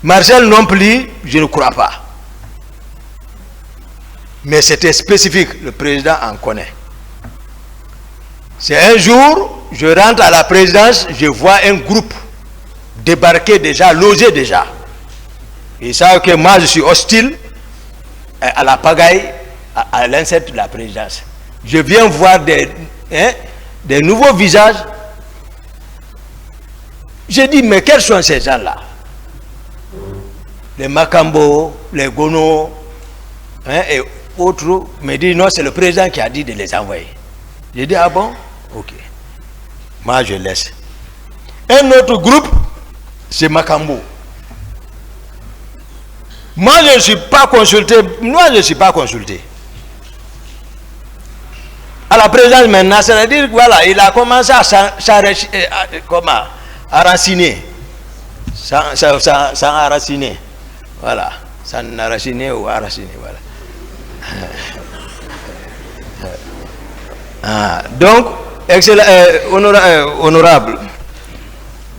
Marcel non plus, je ne crois pas. Mais c'était spécifique, le président en connaît. C'est un jour, je rentre à la présidence, je vois un groupe débarquer déjà, loger déjà. Ils savent que moi je suis hostile à la pagaille, à l'insecte de la présidence. Je viens voir des nouveaux visages. J'ai dit, mais quels sont ces gens-là? Les Makambo, les Gono, et autres, me disent, non, c'est le président qui a dit de les envoyer. J'ai dit, ah bon? Ok. Moi, je laisse. Un autre groupe, c'est Makambo. Moi, je ne suis pas consulté. Moi, je ne suis pas consulté. À la présidence maintenant, c'est-à-dire, voilà, il a commencé à enraciner. Sans enraciner. Voilà. Sans enraciner ou enraciner, voilà. Donc, excellent, honorable.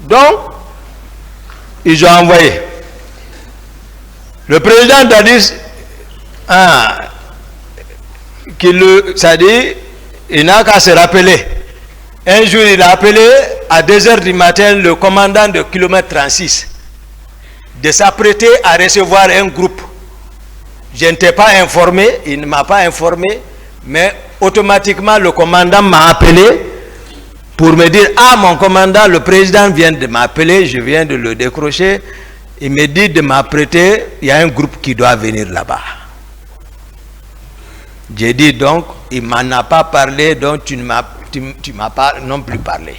Donc, ils ont envoyé. Le président Dadis, c'est-à-dire, il n'a qu'à se rappeler. Un jour, il a appelé à 2h du matin le commandant de kilomètre 36 de s'apprêter à recevoir un groupe. Je n'étais pas informé, il ne m'a pas informé, mais automatiquement le commandant m'a appelé pour me dire, ah mon commandant, le président vient de m'appeler, je viens de le décrocher, il me dit de m'apprêter, il y a un groupe qui doit venir là-bas. J'ai dit donc, il ne m'en a pas parlé, donc tu ne m'as pas non plus parlé.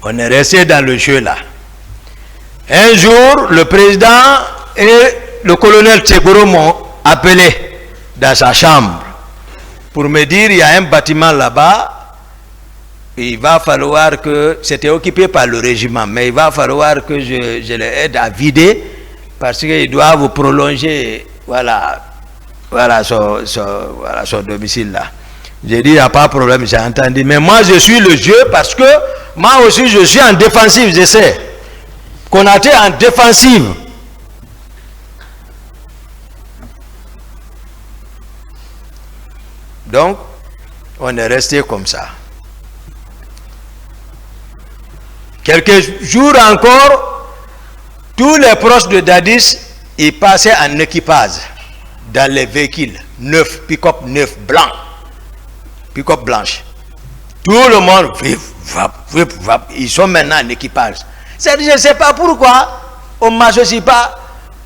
On est resté dans le jeu là. Un jour, le président et le colonel Tsegoro m'ont appelé dans sa chambre pour me dire, il y a un bâtiment là-bas, il va falloir que, c'était occupé par le régiment, mais il va falloir que je les aide à vider parce qu'ils doivent prolonger, voilà son domicile là. J'ai dit, il n'y a pas de problème, j'ai entendu. Mais moi, je suis le jeu parce que moi aussi, je suis en défensive, je sais. Qu'on a été en défensive. Donc, on est resté comme ça. Quelques jours encore, tous les proches de Dadis, ils passaient en équipage dans les véhicules neufs, pick-up neuf, blanc, pick-up blanche. Tout le monde, ils sont maintenant en équipage. Je ne sais pas pourquoi on ne m'associe pas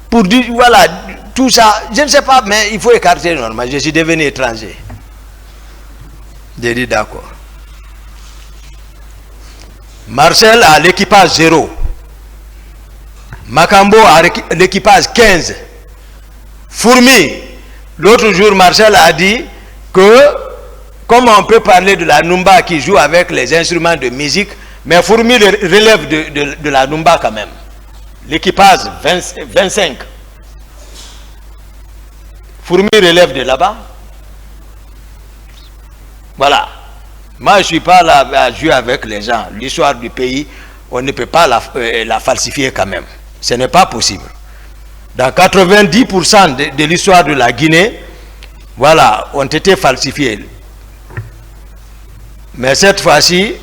pour dire, voilà, tout ça. Je ne sais pas, mais il faut écarter normal. Je suis devenu étranger. J'ai dit d'accord. Marcel a l'équipage 0. Makambo a l'équipage 15. Fourmi, l'autre jour, Marcel a dit que, comme on peut parler de la Numba qui joue avec les instruments de musique, mais Fourmi relève de la Numba quand même. L'équipage 25. Fourmi relève de là-bas. Voilà. Moi, je ne suis pas là à jouer avec les gens. L'histoire du pays, on ne peut pas la falsifier quand même. Ce n'est pas possible. Dans 90% de l'histoire de la Guinée, voilà, ont été falsifiés. Mais cette fois-ci,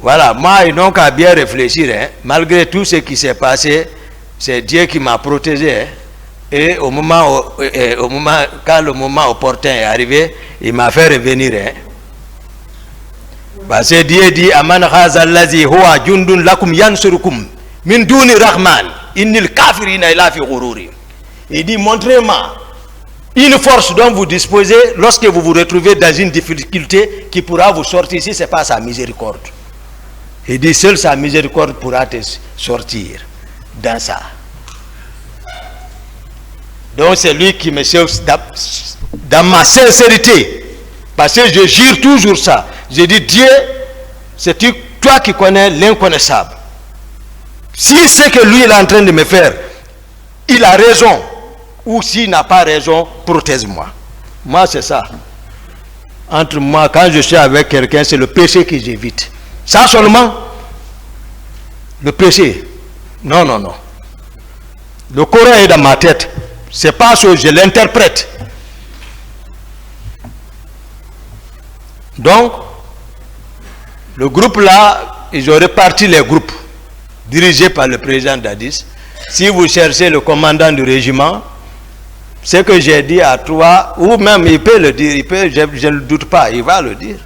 voilà, moi, ils n'ont qu'à bien réfléchir. Hein. Malgré tout ce qui s'est passé, c'est Dieu qui m'a protégé. Hein. Et quand le moment opportun est arrivé, il m'a fait revenir. Hein. Parce que Dieu dit, Aman Khazallazi huwa jundun lakum yansurukum min duni rahman innil kafirina ila fi ghururi. Il dit, montrez-moi une force dont vous disposez lorsque vous vous retrouvez dans une difficulté qui pourra vous sortir si ce n'est pas sa miséricorde. Il dit, seule sa miséricorde pourra te sortir dans ça. Donc c'est lui qui me sauve dans ma sincérité. Parce que je jure toujours ça. Je dis, Dieu, c'est toi qui connais l'inconnaissable. Si ce que lui est en train de me faire, il a raison, ou s'il n'a pas raison, protège-moi. Moi, c'est ça. Entre moi, quand je suis avec quelqu'un, c'est le péché que j'évite. Ça seulement, le péché. Non, non, non. Le Coran est dans ma tête. C'est pas ce que je l'interprète. Donc, le groupe là, ils ont réparti les groupes dirigés par le président Dadis. Si vous cherchez le commandant du régiment, ce que j'ai dit à toi, ou même il peut le dire, il peut, je ne doute pas, il va le dire.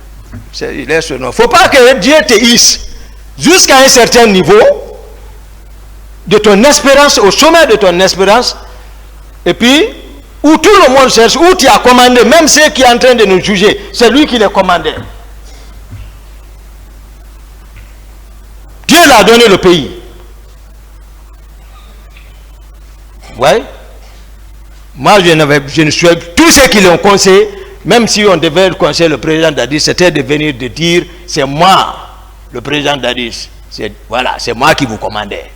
Il est ce nom. Il ne faut pas que Dieu te hisse jusqu'à un certain niveau de ton espérance, au sommet de ton espérance, et puis, où tout le monde cherche, où tu as commandé, même ceux qui sont en train de nous juger, c'est lui qui les commandait. Dieu l'a donné le pays. Ouais. Moi, je ne suis tous ceux qui l'ont conseillé, même si on devait conseiller le président Dadis, c'était de venir de dire, c'est moi, le président Dadis. Voilà, c'est moi qui vous commandais.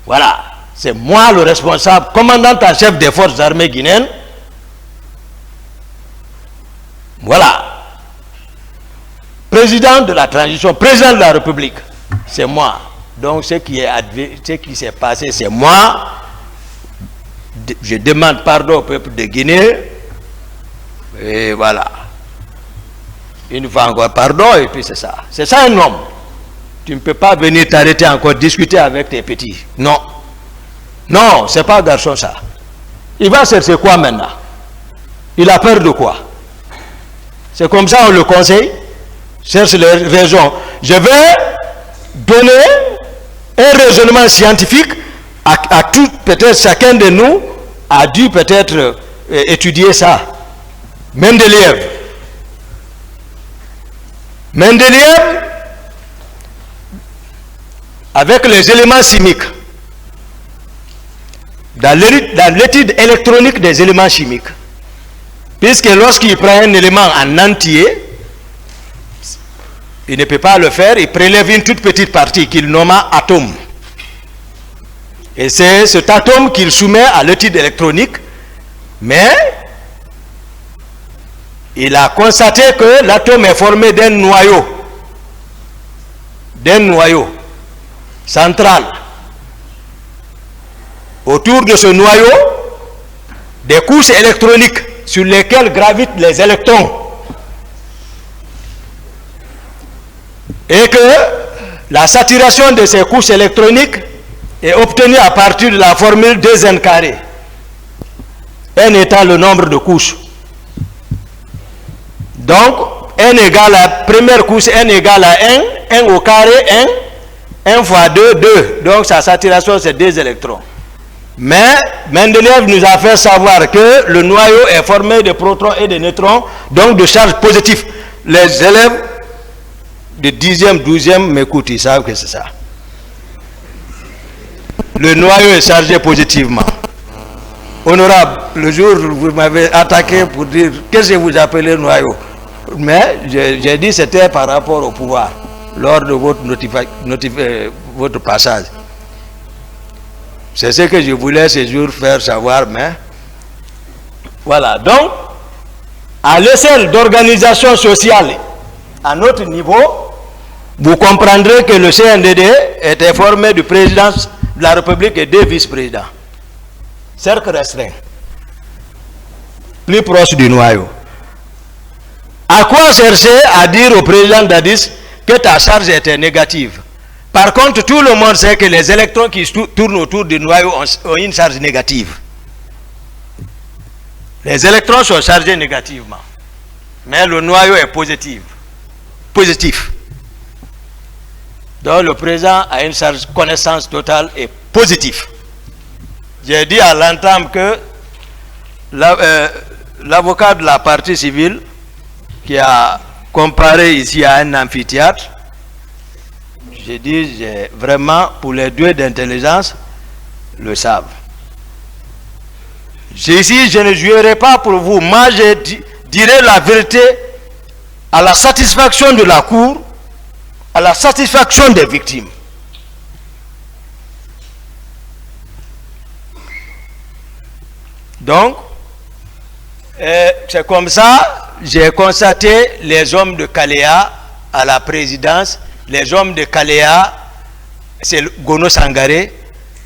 Voilà. C'est moi le responsable, commandant en chef des forces armées guinéennes. Voilà. Président de la transition, président de la République, c'est moi. Donc ce qui s'est passé, c'est moi. Je demande pardon au peuple de Guinée. Et voilà. Une fois encore, pardon, et puis c'est ça. C'est ça un homme. Tu ne peux pas venir t'arrêter encore, discuter avec tes petits. Non. Non, c'est pas garçon ça. Il va chercher quoi maintenant? Il a peur de quoi? C'est comme ça on le conseille. Cherche les raisons. Je vais donner un raisonnement scientifique à tout, peut-être chacun de nous a dû peut-être étudier ça. Mendeleïev, avec les éléments chimiques, dans l'étude électronique des éléments chimiques, puisque lorsqu'il prend un élément en entier, il ne peut pas le faire, il prélève une toute petite partie qu'il nomma atome. Et c'est cet atome qu'il soumet à l'étude électronique, mais il a constaté que l'atome est formé d'un noyau central. Autour de ce noyau, des couches électroniques sur lesquelles gravitent les électrons. Et que la saturation de ces couches électroniques est obtenue à partir de la formule 2n carré. n étant le nombre de couches. Donc, n égale à la première couche, n égale à 1, 1 au carré, 1 fois 2, 2. Donc, sa saturation, c'est 2 électrons. Mais Mendeleïev nous a fait savoir que le noyau est formé de protons et de neutrons, donc de charges positives. Les élèves de 10e, 12e m'écoutent, ils savent que c'est ça. Le noyau est chargé positivement. Honorable, le jour où vous m'avez attaqué pour dire qu'est-ce que vous appelez noyau, mais j'ai dit c'était par rapport au pouvoir lors de votre passage. C'est ce que je voulais ce jour faire savoir, mais voilà. Donc, à l'échelle d'organisation sociale, à notre niveau, vous comprendrez que le CNDD était formé du président de la République et 2 vice-présidents. Cercle restreint. Plus proche du noyau. À quoi chercher à dire au président Dadis que ta charge était négative? Par contre, tout le monde sait que les électrons qui tournent autour du noyau ont une charge négative. Les électrons sont chargés négativement. Mais le noyau est positif. Donc le président a une charge connaissance totale et positive. J'ai dit à l'entame que l'avocat de la partie civile qui a comparé ici à un amphithéâtre, j'ai dit vraiment pour les 2 d'intelligence le savent. Ici, je ne jouerai pas pour vous. Moi, je dirai la vérité à la satisfaction de la Cour, à la satisfaction des victimes. Donc, c'est comme ça, j'ai constaté les hommes de Kaléa à la présidence, les hommes de Kaléa, c'est Gono Sangaré,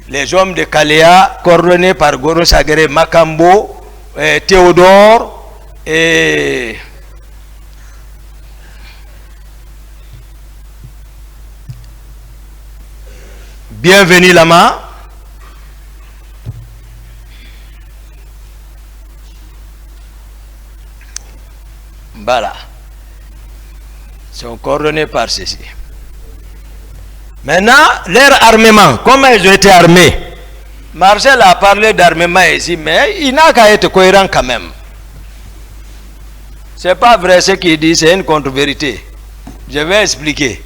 les hommes de Kaléa coordonnés par Gono Sangaré, Makambo, Théodore et Bienvenue Lama. Voilà. Ils sont coordonnés par ceci. Maintenant, leur armement, comment ils ont été armés? Marcel a parlé d'armement ici, mais il n'a qu'à être cohérent quand même. C'est pas vrai ce qu'il dit, c'est une contre-vérité. Je vais expliquer.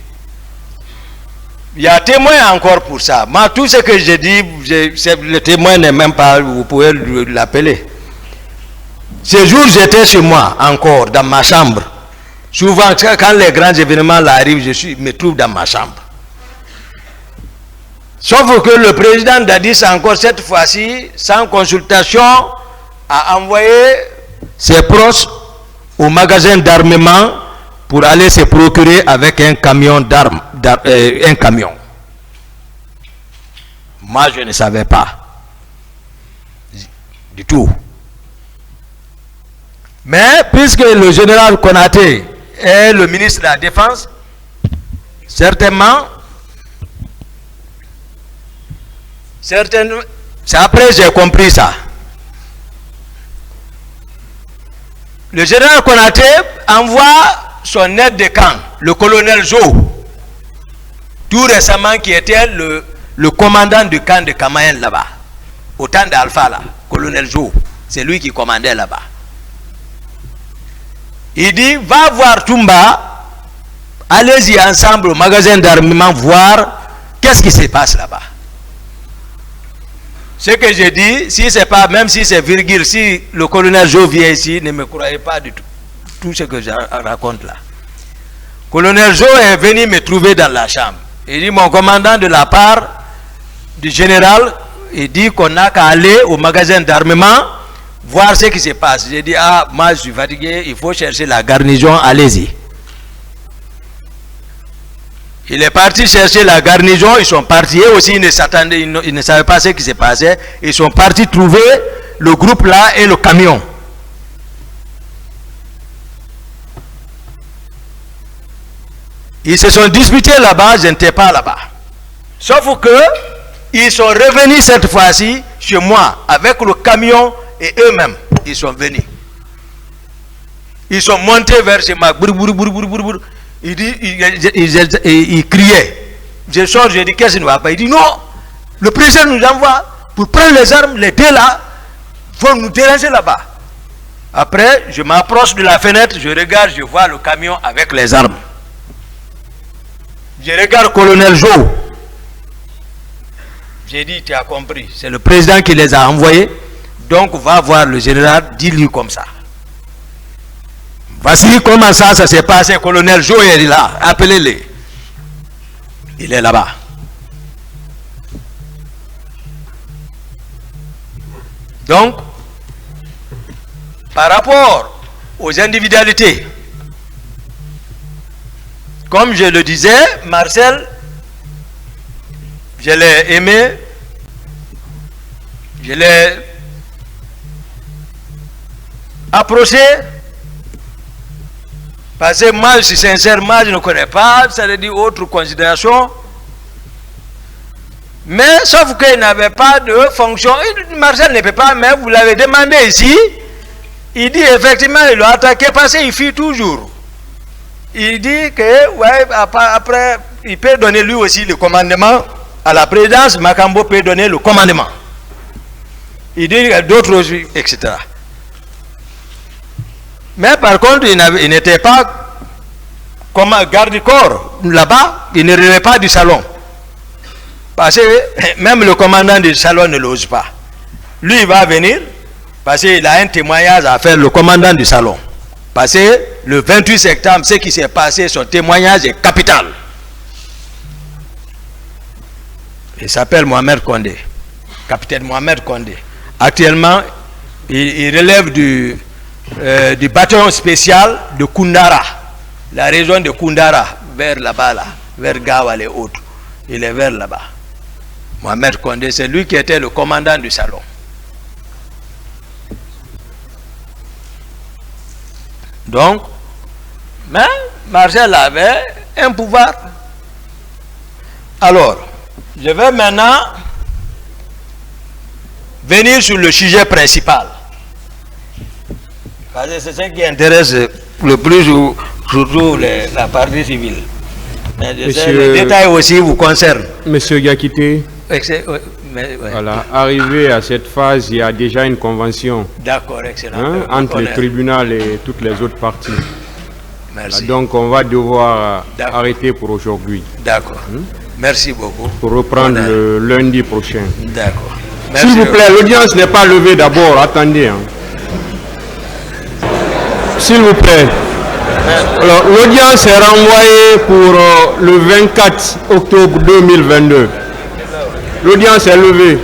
Il y a témoin encore pour ça. Moi, tout ce que je dis, le témoin n'est même pas, vous pouvez l'appeler. Ce jour, j'étais chez moi, encore, dans ma chambre. Souvent, quand les grands événements arrivent, je me trouve dans ma chambre. Sauf que le président Dadis, encore cette fois-ci, sans consultation, a envoyé ses proches au magasin d'armement pour aller se procurer avec un camion d'armes, un camion. Moi, je ne savais pas du tout. Mais puisque le général Konaté est le ministre de la Défense, certainement, c'est après j'ai compris ça. Le général Konaté envoie son aide de camp, le colonel Jo, tout récemment qui était le commandant du camp de Kamayen là-bas, au temps d'Alpha là, colonel Jo, c'est lui qui commandait là-bas. Il dit, va voir Toumba, allez-y ensemble au magasin d'armement voir qu'est-ce qui se passe là-bas. Ce que j'ai dit, si c'est pas, même si c'est virgule, si le colonel Jo vient ici, ne me croyez pas du tout ce que je raconte là. Colonel Jo est venu me trouver dans la chambre. Il dit, mon commandant de la part du général, il dit qu'on n'a qu'à aller au magasin d'armement, voir ce qui se passe. J'ai dit, ah, moi je suis fatigué, il faut chercher la garnison, allez-y. Il est parti chercher la garnison, ils sont partis, eux aussi ils ne s'attendaient, ils ne savaient pas ce qui se passait. Ils sont partis trouver le groupe là et le camion. Ils se sont disputés là-bas, je n'étais pas là-bas. Sauf que ils sont revenus cette fois-ci chez moi avec le camion et eux-mêmes, ils sont venus. Ils sont montés vers chez moi. Il criait. Je sors, je dis qu'est-ce qui ne va pas? Il dit non, le président nous envoie pour prendre les armes, les deux là, vont nous déranger là-bas. Après, je m'approche de la fenêtre, je regarde, je vois le camion avec les armes. Je regarde colonel Jo. J'ai dit, tu as compris, c'est le président qui les a envoyés, donc va voir le général, dis-lui comme ça. Voici comment ça s'est passé. Colonel Jo est là, appelez-le. Il est là-bas. Donc, par rapport aux individualités, comme je le disais, Marcel, je l'ai aimé, je l'ai approché, parce que moi, je suis sincèrement, je ne connais pas, ça veut dire autre considération. Mais sauf qu'il n'avait pas de fonction. Marcel ne peut pas, mais vous l'avez demandé ici. Il dit effectivement, il l'a attaqué parce qu'il fuit toujours. Il dit que, ouais, après, il peut donner lui aussi le commandement à la présidence. Makambo peut donner le commandement. Il dit que d'autres aussi, etc. Mais par contre, il n'était pas comme garde-corps là-bas, il ne relevait pas du salon. Parce que même le commandant du salon ne l'ose pas. Lui, il va venir parce qu'il a un témoignage à faire, le commandant du salon. Parce que le 28 septembre, ce qui s'est passé, son témoignage est capital. Il s'appelle Mohamed Condé, capitaine Mohamed Condé. Actuellement, il relève du bataillon spécial de Koundara, la région de Koundara, vers là-bas, là, vers Gawal et autres. Il est vers là-bas. Mohamed Condé, c'est lui qui était le commandant du salon. Donc, mais Marcel avait un pouvoir. Alors, je vais maintenant venir sur le sujet principal. Parce que c'est ce qui intéresse le plus, surtout la partie civile. Mais je sais, les détails aussi vous concernent. Monsieur Gakité, ouais. voilà, arrivé à cette phase, il y a déjà une convention D'accord, excellent. entre le tribunal et toutes les autres parties. Merci. Donc on va devoir arrêter pour aujourd'hui. D'accord. Merci beaucoup. Pour reprendre le lundi prochain. D'accord. S'il vous plaît, l'audience n'est pas levée d'abord. Attendez. S'il vous plaît. Alors, l'audience est renvoyée pour le 24 octobre 2022. L'audience est levée.